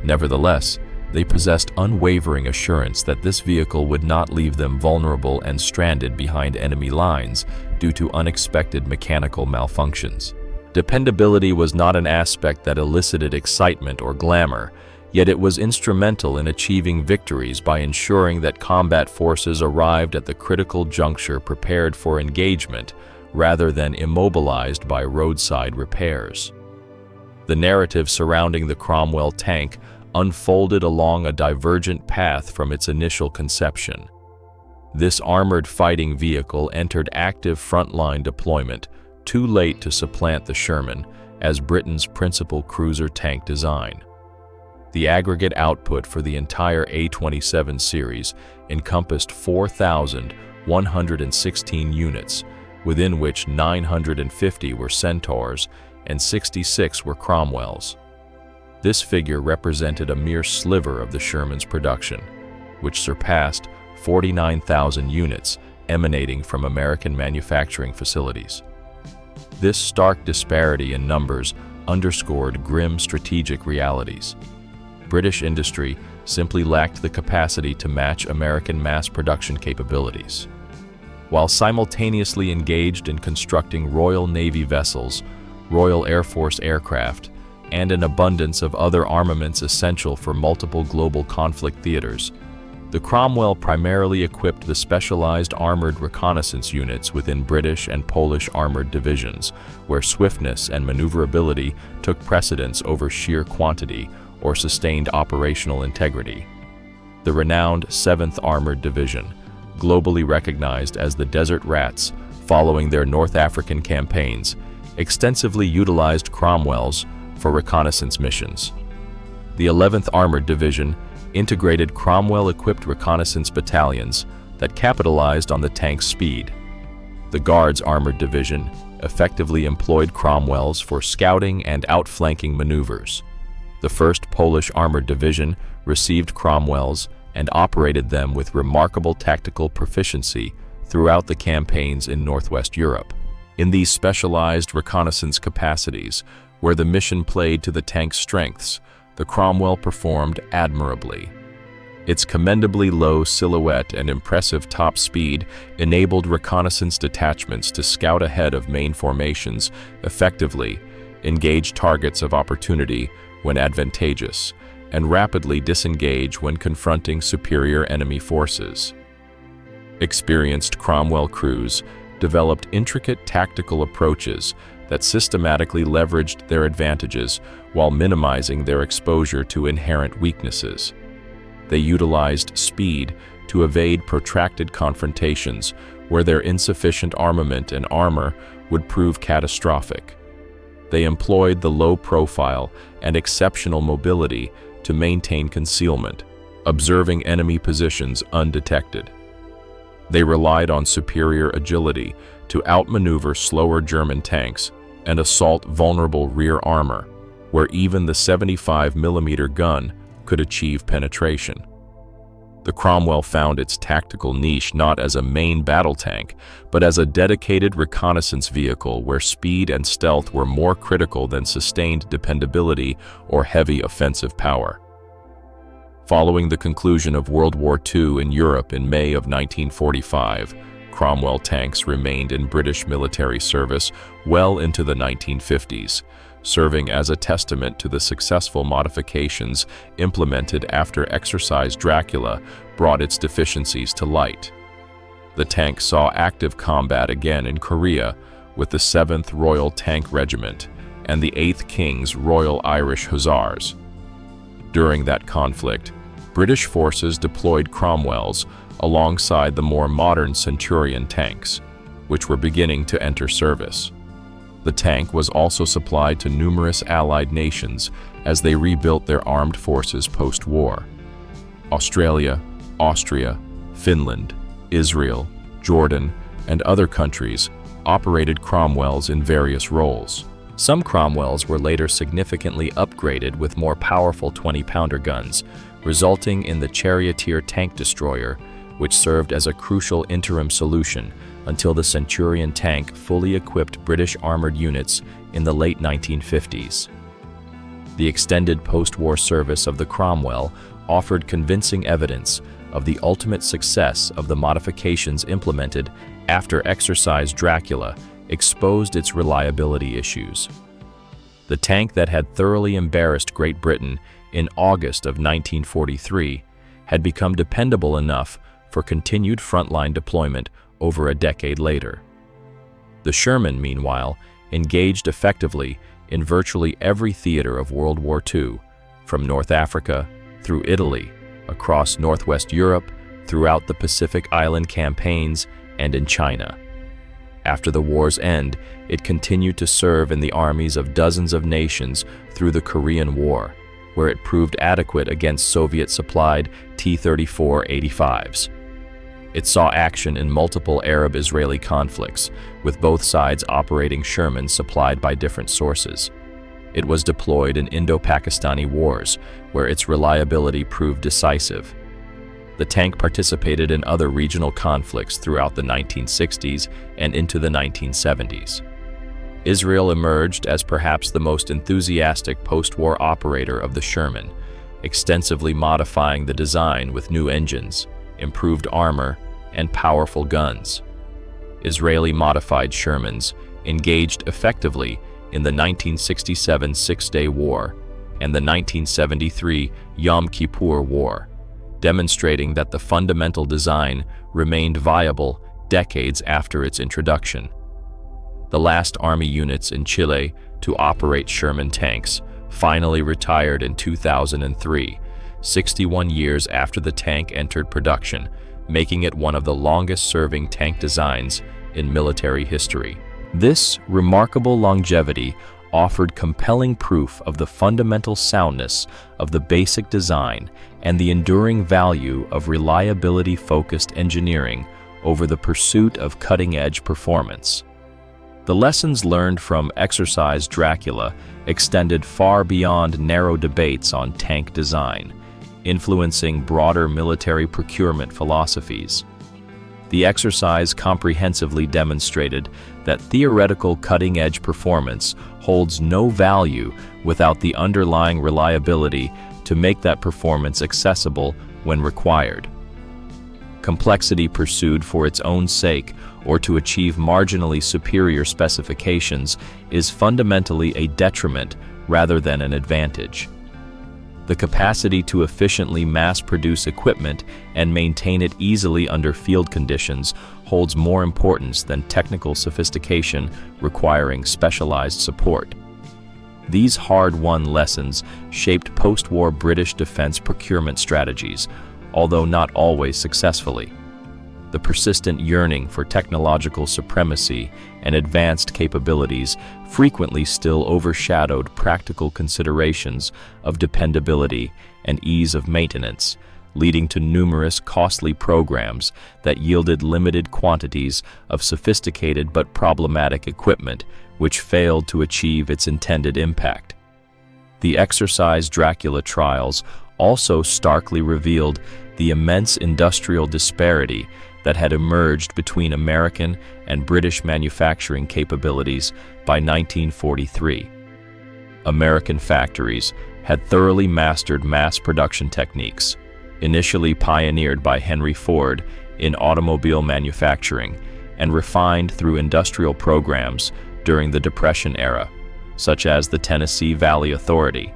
Nevertheless, they possessed unwavering assurance that this vehicle would not leave them vulnerable and stranded behind enemy lines due to unexpected mechanical malfunctions. Dependability was not an aspect that elicited excitement or glamour, yet it was instrumental in achieving victories by ensuring that combat forces arrived at the critical juncture prepared for engagement rather than immobilized by roadside repairs. The narrative surrounding the Cromwell tank unfolded along a divergent path from its initial conception. This armored fighting vehicle entered active frontline deployment too late to supplant the Sherman as Britain's principal cruiser tank design. The aggregate output for the entire A-27 series encompassed 4,116 units, within which 950 were Centaurs and 66 were Cromwells. This figure represented a mere sliver of the Sherman's production, which surpassed 49,000 units emanating from American manufacturing facilities. This stark disparity in numbers underscored grim strategic realities. British industry simply lacked the capacity to match American mass production capabilities. While simultaneously engaged in constructing Royal Navy vessels, Royal Air Force aircraft, and an abundance of other armaments essential for multiple global conflict theaters, the Cromwell primarily equipped the specialized armored reconnaissance units within British and Polish armored divisions, where swiftness and maneuverability took precedence over sheer quantity or sustained operational integrity. The renowned 7th Armored Division, globally recognized as the Desert Rats following their North African campaigns, extensively utilized Cromwells for reconnaissance missions. The 11th Armored Division integrated Cromwell-equipped reconnaissance battalions that capitalized on the tank's speed. The Guards Armored Division effectively employed Cromwells for scouting and outflanking maneuvers. The 1st Polish Armored Division received Cromwells and operated them with remarkable tactical proficiency throughout the campaigns in Northwest Europe. In these specialized reconnaissance capacities, where the mission played to the tank's strengths, the Cromwell performed admirably. Its commendably low silhouette and impressive top speed enabled reconnaissance detachments to scout ahead of main formations effectively, engage targets of opportunity when advantageous, and rapidly disengage when confronting superior enemy forces. Experienced Cromwell crews developed intricate tactical approaches that systematically leveraged their advantages while minimizing their exposure to inherent weaknesses. They utilized speed to evade protracted confrontations where their insufficient armament and armor would prove catastrophic. They employed the low profile and exceptional mobility to maintain concealment, observing enemy positions undetected. They relied on superior agility to outmaneuver slower German tanks and assault vulnerable rear armor, where even the 75mm gun could achieve penetration. The Cromwell found its tactical niche not as a main battle tank, but as a dedicated reconnaissance vehicle where speed and stealth were more critical than sustained dependability or heavy offensive power. Following the conclusion of World War II in Europe in May of 1945, Cromwell tanks remained in British military service well into the 1950s, serving as a testament to the successful modifications implemented after Exercise Dracula brought its deficiencies to light. The tank saw active combat again in Korea with the 7th Royal Tank Regiment and the 8th King's Royal Irish Hussars. During that conflict, British forces deployed Cromwells alongside the more modern Centurion tanks, which were beginning to enter service. The tank was also supplied to numerous Allied nations as they rebuilt their armed forces post-war. Australia, Austria, Finland, Israel, Jordan, and other countries operated Cromwells in various roles. Some Cromwells were later significantly upgraded with more powerful 20-pounder guns, resulting in the Charioteer tank destroyer, which served as a crucial interim solution until the Centurion tank fully equipped British armored units in the late 1950s. The extended post-war service of the Cromwell offered convincing evidence of the ultimate success of the modifications implemented after Exercise Dracula exposed its reliability issues. The tank that had thoroughly embarrassed Great Britain in August of 1943 had become dependable enough for continued frontline deployment over a decade later. The Sherman, meanwhile, engaged effectively in virtually every theater of World War II, from North Africa through Italy, across Northwest Europe, throughout the Pacific Island campaigns, and in China. After the war's end, it continued to serve in the armies of dozens of nations through the Korean War, where it proved adequate against Soviet-supplied T-34-85s. It saw action in multiple Arab-Israeli conflicts, with both sides operating Shermans supplied by different sources. It was deployed in Indo-Pakistani wars, where its reliability proved decisive. The tank participated in other regional conflicts throughout the 1960s and into the 1970s. Israel emerged as perhaps the most enthusiastic post-war operator of the Sherman, extensively modifying the design with new engines, improved armor, and powerful guns. Israeli-modified Shermans engaged effectively in the 1967 Six-Day War and the 1973 Yom Kippur War, demonstrating that the fundamental design remained viable decades after its introduction. The last Army units in Chile to operate Sherman tanks finally retired in 2003, 61 years after the tank entered production, making it one of the longest-serving tank designs in military history. This remarkable longevity offered compelling proof of the fundamental soundness of the basic design and the enduring value of reliability-focused engineering over the pursuit of cutting-edge performance. The lessons learned from Exercise Dracula extended far beyond narrow debates on tank design, influencing broader military procurement philosophies. The exercise comprehensively demonstrated that theoretical cutting-edge performance holds no value without the underlying reliability to make that performance accessible when required. Complexity pursued for its own sake or to achieve marginally superior specifications is fundamentally a detriment rather than an advantage. The capacity to efficiently mass-produce equipment and maintain it easily under field conditions holds more importance than technical sophistication requiring specialized support. These hard-won lessons shaped post-war British defense procurement strategies, although not always successfully. The persistent yearning for technological supremacy and advanced capabilities frequently still overshadowed practical considerations of dependability and ease of maintenance, leading to numerous costly programs that yielded limited quantities of sophisticated but problematic equipment which failed to achieve its intended impact. The Exercise Dracula trials also starkly revealed the immense industrial disparity that had emerged between American and British manufacturing capabilities by 1943. American factories had thoroughly mastered mass production techniques, initially pioneered by Henry Ford in automobile manufacturing and refined through industrial programs during the Depression era, such as the Tennessee Valley Authority.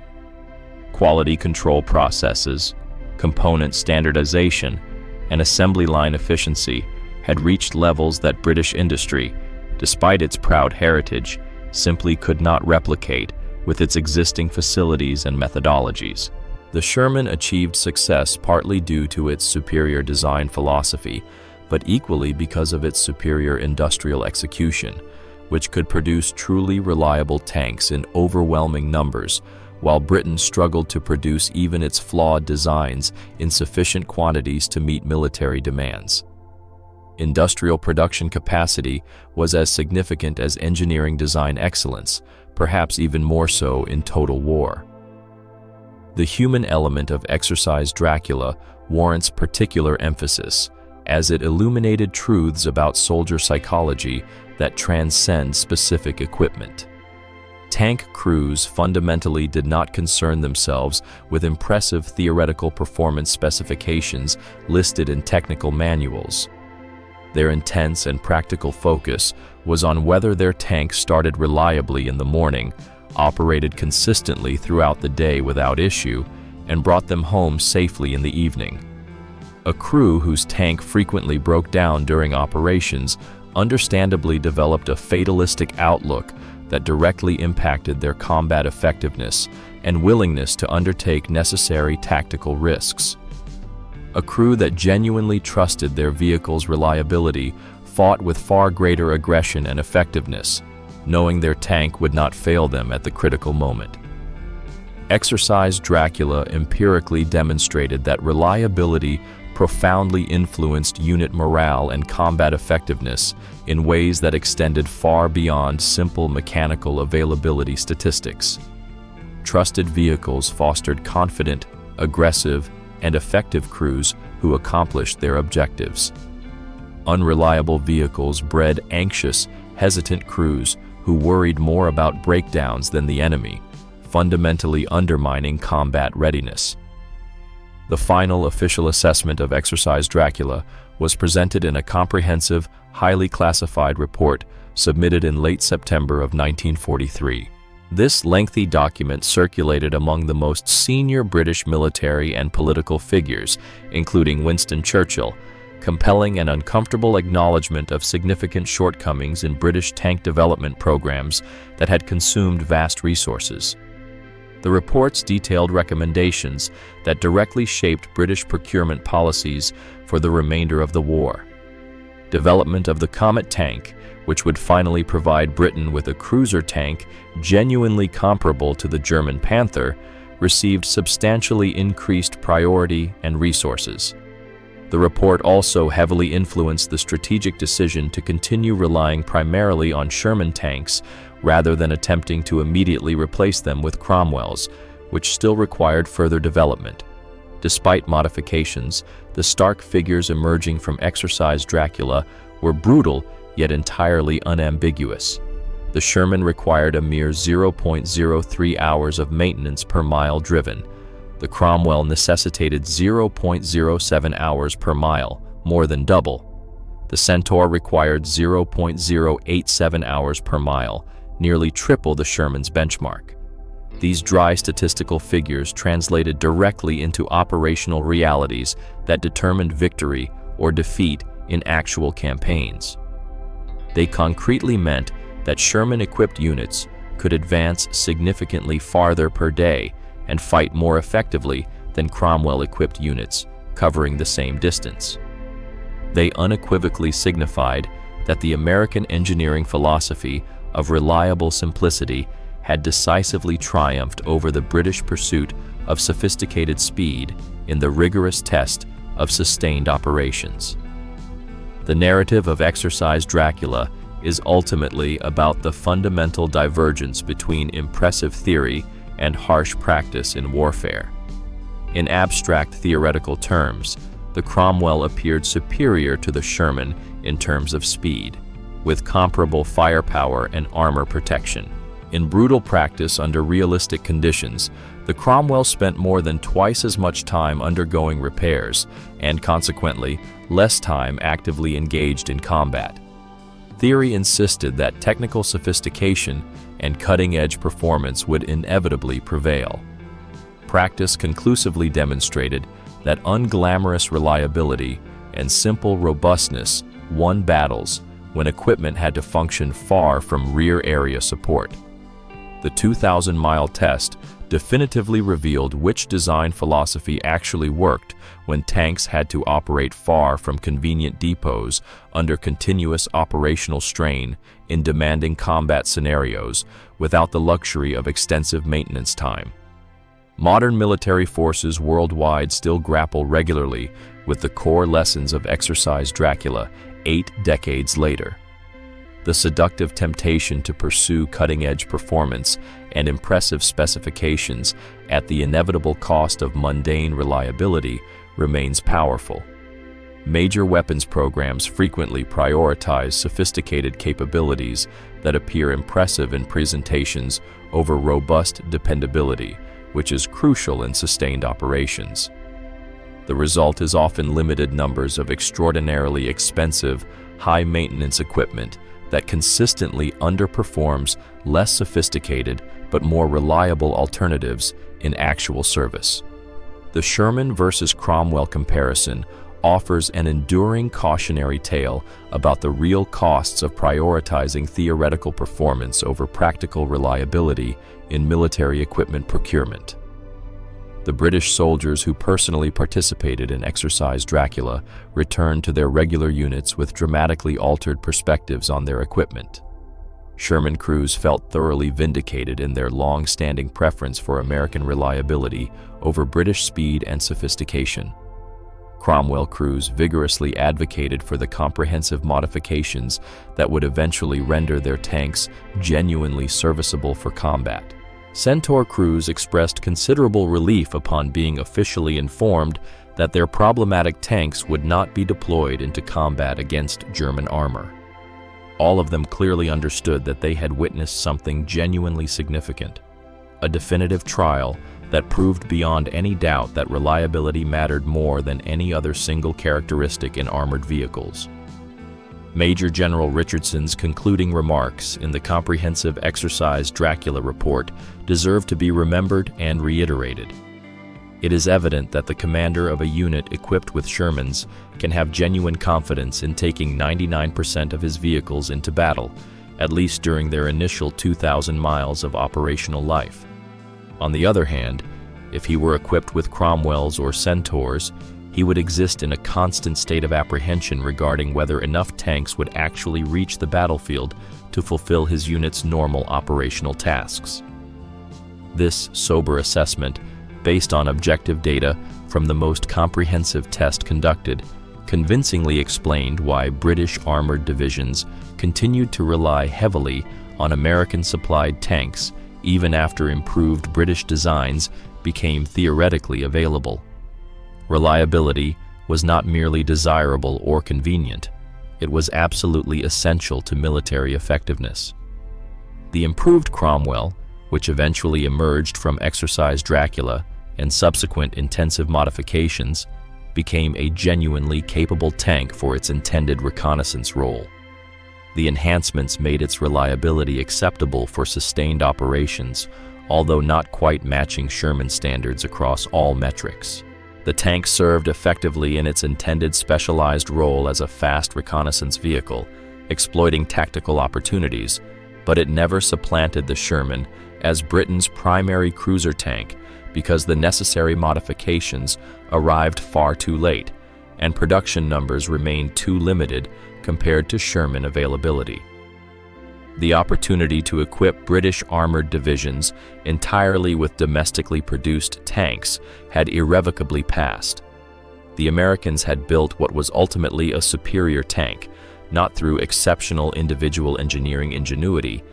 Quality control processes, component standardization, and assembly line efficiency had reached levels that British industry, despite its proud heritage, simply could not replicate with its existing facilities and methodologies. The Sherman achieved success partly due to its superior design philosophy, but equally because of its superior industrial execution, which could produce truly reliable tanks in overwhelming numbers, while Britain struggled to produce even its flawed designs in sufficient quantities to meet military demands. Industrial production capacity was as significant as engineering design excellence, perhaps even more so in total war. The human element of Exercise Dracula warrants particular emphasis, as it illuminated truths about soldier psychology that transcend specific equipment. Tank crews fundamentally did not concern themselves with impressive theoretical performance specifications listed in technical manuals. Their intense and practical focus was on whether their tank started reliably in the morning, operated consistently throughout the day without issue, and brought them home safely in the evening. A crew whose tank frequently broke down during operations understandably developed a fatalistic outlook that directly impacted their combat effectiveness and willingness to undertake necessary tactical risks. A crew that genuinely trusted their vehicle's reliability fought with far greater aggression and effectiveness, knowing their tank would not fail them at the critical moment. Exercise Dracula empirically demonstrated that reliability profoundly influenced unit morale and combat effectiveness in ways that extended far beyond simple mechanical availability statistics. Trusted vehicles fostered confident, aggressive, and effective crews who accomplished their objectives. Unreliable vehicles bred anxious, hesitant crews who worried more about breakdowns than the enemy, fundamentally undermining combat readiness. The final official assessment of Exercise Dracula was presented in a comprehensive, highly classified report submitted in late September of 1943. This lengthy document circulated among the most senior British military and political figures, including Winston Churchill, compelling an uncomfortable acknowledgement of significant shortcomings in British tank development programs that had consumed vast resources. The report's detailed recommendations that directly shaped British procurement policies for the remainder of the war. Development of the Comet tank, which would finally provide Britain with a cruiser tank genuinely comparable to the German Panther, received substantially increased priority and resources. The report also heavily influenced the strategic decision to continue relying primarily on Sherman tanks rather than attempting to immediately replace them with Cromwells, which still required further development. Despite modifications, the stark figures emerging from Exercise Dracula were brutal yet entirely unambiguous. The Sherman required a mere 0.03 hours of maintenance per mile driven. The Cromwell necessitated 0.07 hours per mile, more than double. The Centaur required 0.087 hours per mile, nearly triple the Sherman's benchmark. These dry statistical figures translated directly into operational realities that determined victory or defeat in actual campaigns. They concretely meant that Sherman-equipped units could advance significantly farther per day and fight more effectively than Cromwell-equipped units covering the same distance. They unequivocally signified that the American engineering philosophy of reliable simplicity had decisively triumphed over the British pursuit of sophisticated speed in the rigorous test of sustained operations. The narrative of Exercise Dracula is ultimately about the fundamental divergence between impressive theory and harsh practice in warfare. In abstract theoretical terms, the Cromwell appeared superior to the Sherman in terms of speed, with comparable firepower and armor protection. In brutal practice under realistic conditions, the Cromwell spent more than twice as much time undergoing repairs and, consequently, less time actively engaged in combat. Theory insisted that technical sophistication and cutting-edge performance would inevitably prevail. Practice conclusively demonstrated that unglamorous reliability and simple robustness won battles when equipment had to function far from rear area support. The 2,000-mile test definitively revealed which design philosophy actually worked when tanks had to operate far from convenient depots under continuous operational strain in demanding combat scenarios without the luxury of extensive maintenance time. Modern military forces worldwide still grapple regularly with the core lessons of Exercise Dracula 8 decades later. The seductive temptation to pursue cutting-edge performance and impressive specifications at the inevitable cost of mundane reliability remains powerful. Major weapons programs frequently prioritize sophisticated capabilities that appear impressive in presentations over robust dependability, which is crucial in sustained operations. The result is often limited numbers of extraordinarily expensive, high-maintenance equipment that consistently underperforms less sophisticated but more reliable alternatives in actual service. The Sherman versus Cromwell comparison offers an enduring cautionary tale about the real costs of prioritizing theoretical performance over practical reliability in military equipment procurement. The British soldiers who personally participated in Exercise Dracula returned to their regular units with dramatically altered perspectives on their equipment. Sherman crews felt thoroughly vindicated in their long-standing preference for American reliability over British speed and sophistication. Cromwell crews vigorously advocated for the comprehensive modifications that would eventually render their tanks genuinely serviceable for combat. Centaur crews expressed considerable relief upon being officially informed that their problematic tanks would not be deployed into combat against German armor. All of them clearly understood that they had witnessed something genuinely significant, a definitive trial that proved beyond any doubt that reliability mattered more than any other single characteristic in armored vehicles. Major General Richardson's concluding remarks in the comprehensive Exercise Dracula report deserve to be remembered and reiterated. It is evident that the commander of a unit equipped with Shermans can have genuine confidence in taking 99% of his vehicles into battle, at least during their initial 2,000 miles of operational life. On the other hand, if he were equipped with Cromwells or Centaurs, he would exist in a constant state of apprehension regarding whether enough tanks would actually reach the battlefield to fulfill his unit's normal operational tasks. This sober assessment, based on objective data from the most comprehensive test conducted, convincingly explained why British armored divisions continued to rely heavily on American-supplied tanks even after improved British designs became theoretically available. Reliability was not merely desirable or convenient, it was absolutely essential to military effectiveness. The improved Cromwell, which eventually emerged from Exercise Dracula and subsequent intensive modifications, became a genuinely capable tank for its intended reconnaissance role. The enhancements made its reliability acceptable for sustained operations, although not quite matching Sherman standards across all metrics. The tank served effectively in its intended specialized role as a fast reconnaissance vehicle, exploiting tactical opportunities, but it never supplanted the Sherman as Britain's primary cruiser tank because the necessary modifications arrived far too late, and production numbers remained too limited compared to Sherman availability. The opportunity to equip British armored divisions entirely with domestically produced tanks had irrevocably passed. The Americans had built what was ultimately a superior tank, not through exceptional individual engineering ingenuity,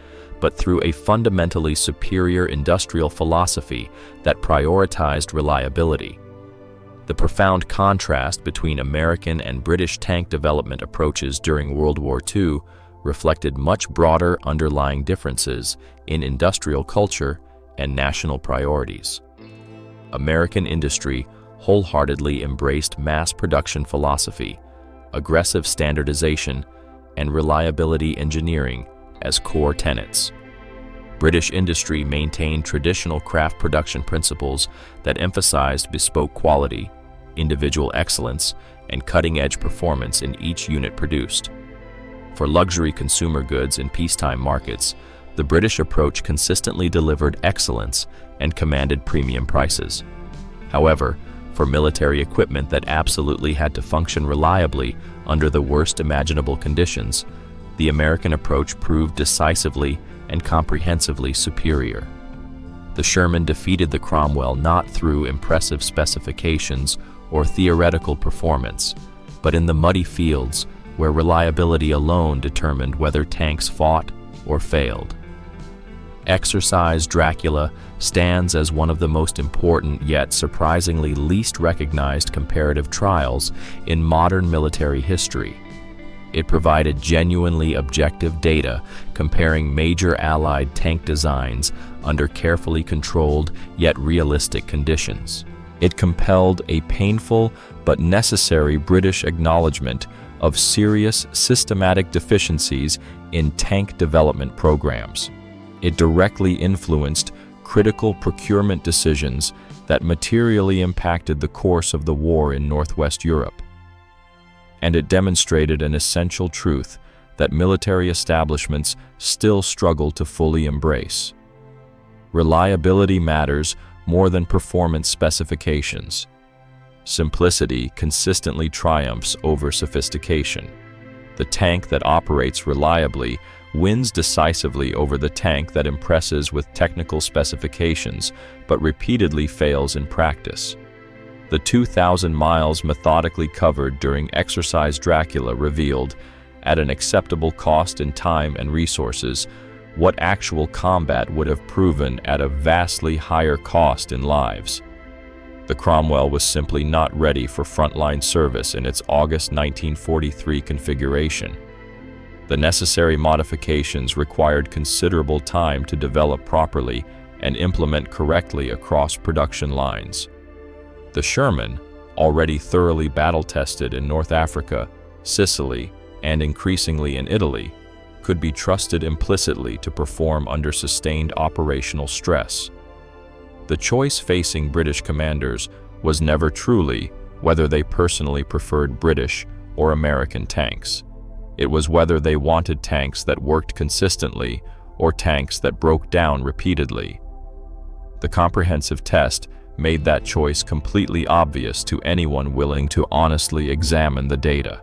but through a fundamentally superior industrial philosophy that prioritized reliability. The profound contrast between American and British tank development approaches during World War II reflected much broader underlying differences in industrial culture and national priorities. American industry wholeheartedly embraced mass production philosophy, aggressive standardization, and reliability engineering as core tenets. British industry maintained traditional craft production principles that emphasized bespoke quality, individual excellence, and cutting-edge performance in each unit produced. For luxury consumer goods in peacetime markets, the British approach consistently delivered excellence and commanded premium prices. However, for military equipment that absolutely had to function reliably under the worst imaginable conditions, the American approach proved decisively and comprehensively superior. The Sherman defeated the Cromwell not through impressive specifications or theoretical performance, but in the muddy fields where reliability alone determined whether tanks fought or failed. Exercise Dracula stands as one of the most important yet surprisingly least recognized comparative trials in modern military history. It provided genuinely objective data comparing major Allied tank designs under carefully controlled yet realistic conditions. It compelled a painful but necessary British acknowledgement of serious systematic deficiencies in tank development programs. It directly influenced critical procurement decisions that materially impacted the course of the war in Northwest Europe. And it demonstrated an essential truth that military establishments still struggle to fully embrace. Reliability matters more than performance specifications. Simplicity consistently triumphs over sophistication. The tank that operates reliably wins decisively over the tank that impresses with technical specifications but repeatedly fails in practice. The 2,000 miles methodically covered during Exercise Dracula revealed, at an acceptable cost in time and resources, what actual combat would have proven at a vastly higher cost in lives. The Cromwell was simply not ready for frontline service in its August 1943 configuration. The necessary modifications required considerable time to develop properly and implement correctly across production lines. The Sherman, already thoroughly battle-tested in North Africa, Sicily, and increasingly in Italy, could be trusted implicitly to perform under sustained operational stress. The choice facing British commanders was never truly whether they personally preferred British or American tanks. It was whether they wanted tanks that worked consistently or tanks that broke down repeatedly. The comprehensive test made that choice completely obvious to anyone willing to honestly examine the data.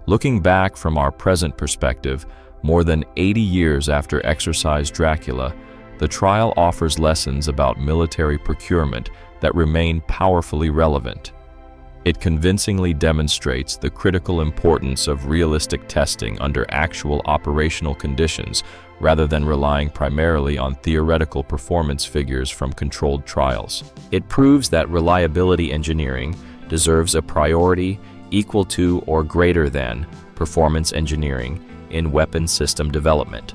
Looking back from our present perspective, more than 80 years after Exercise Dracula, the trial offers lessons about military procurement that remain powerfully relevant. It convincingly demonstrates the critical importance of realistic testing under actual operational conditions rather than relying primarily on theoretical performance figures from controlled trials. It proves that reliability engineering deserves a priority equal to or greater than performance engineering in weapon system development.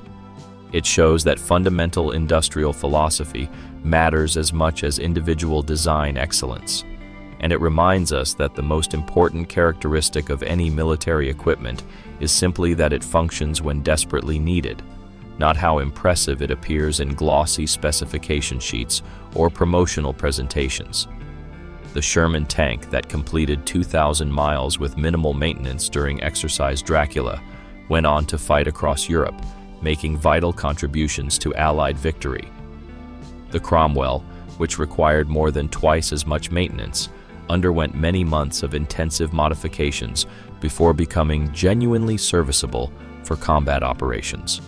It shows that fundamental industrial philosophy matters as much as individual design excellence. And it reminds us that the most important characteristic of any military equipment is simply that it functions when desperately needed, not how impressive it appears in glossy specification sheets or promotional presentations. The Sherman tank that completed 2,000 miles with minimal maintenance during Exercise Dracula went on to fight across Europe, making vital contributions to Allied victory. The Cromwell, which required more than twice as much maintenance, underwent many months of intensive modifications before becoming genuinely serviceable for combat operations.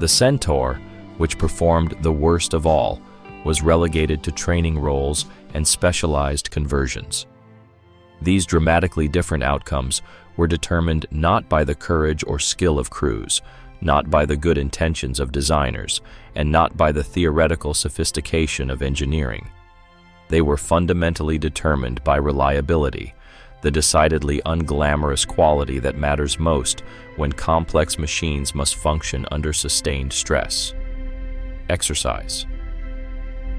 The Centaur, which performed the worst of all, was relegated to training roles and specialized conversions. These dramatically different outcomes were determined not by the courage or skill of crews, not by the good intentions of designers, and not by the theoretical sophistication of engineering. They were fundamentally determined by reliability, the decidedly unglamorous quality that matters most when complex machines must function under sustained stress. Exercise.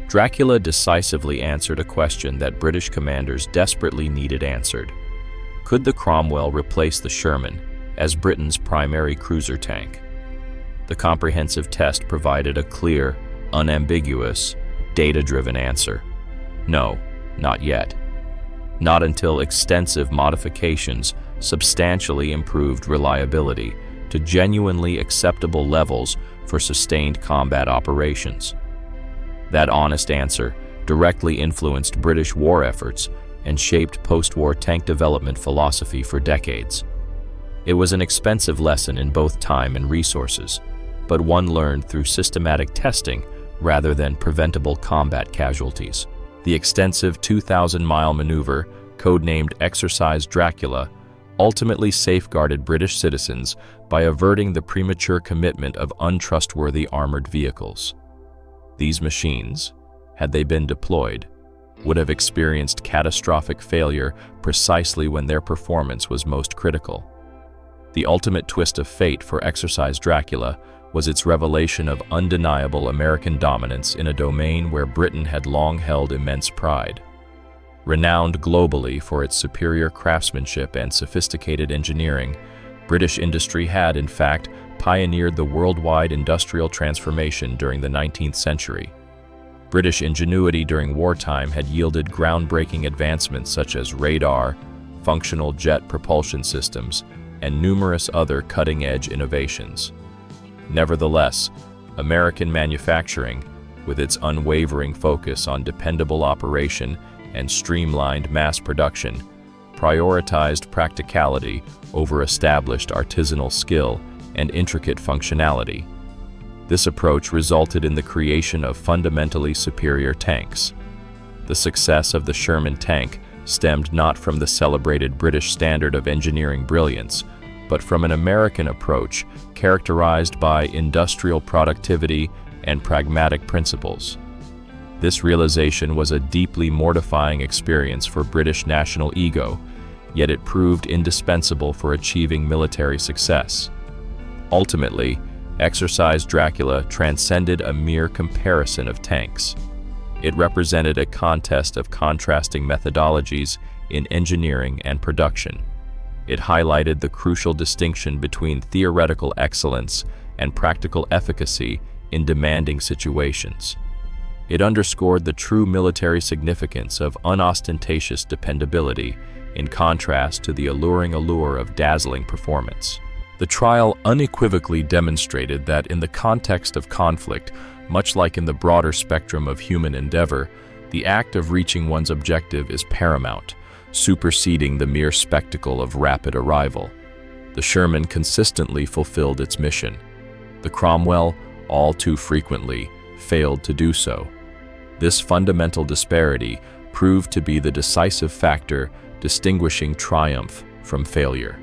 Dracula decisively answered a question that British commanders desperately needed answered. Could the Cromwell replace the Sherman as Britain's primary cruiser tank? The comprehensive test provided a clear, unambiguous, data-driven answer. No, not yet. Not until extensive modifications substantially improved reliability to genuinely acceptable levels for sustained combat operations. That honest answer directly influenced British war efforts and shaped post-war tank development philosophy for decades. It was an expensive lesson in both time and resources, but one learned through systematic testing rather than preventable combat casualties. The extensive 2,000-mile maneuver, codenamed Exercise Dracula, ultimately safeguarded British citizens by averting the premature commitment of untrustworthy armored vehicles. These machines, had they been deployed, would have experienced catastrophic failure precisely when their performance was most critical. The ultimate twist of fate for Exercise Dracula was its revelation of undeniable American dominance in a domain where Britain had long held immense pride. Renowned globally for its superior craftsmanship and sophisticated engineering, British industry had, in fact, pioneered the worldwide industrial transformation during the 19th century. British ingenuity during wartime had yielded groundbreaking advancements such as radar, functional jet propulsion systems, and numerous other cutting-edge innovations. Nevertheless, American manufacturing, with its unwavering focus on dependable operation and streamlined mass production, prioritized practicality over established artisanal skill and intricate functionality. This approach resulted in the creation of fundamentally superior tanks. The success of the Sherman tank stemmed not from the celebrated British standard of engineering brilliance, but from an American approach characterized by industrial productivity and pragmatic principles. This realization was a deeply mortifying experience for British national ego, yet it proved indispensable for achieving military success. Ultimately, Exercise Dracula transcended a mere comparison of tanks. It represented a contest of contrasting methodologies in engineering and production. It highlighted the crucial distinction between theoretical excellence and practical efficacy in demanding situations. It underscored the true military significance of unostentatious dependability in contrast to the alluring allure of dazzling performance. The trial unequivocally demonstrated that in the context of conflict, much like in the broader spectrum of human endeavor, the act of reaching one's objective is paramount, superseding the mere spectacle of rapid arrival. The Sherman consistently fulfilled its mission. The Cromwell, all too frequently, failed to do so. This fundamental disparity proved to be the decisive factor distinguishing triumph from failure.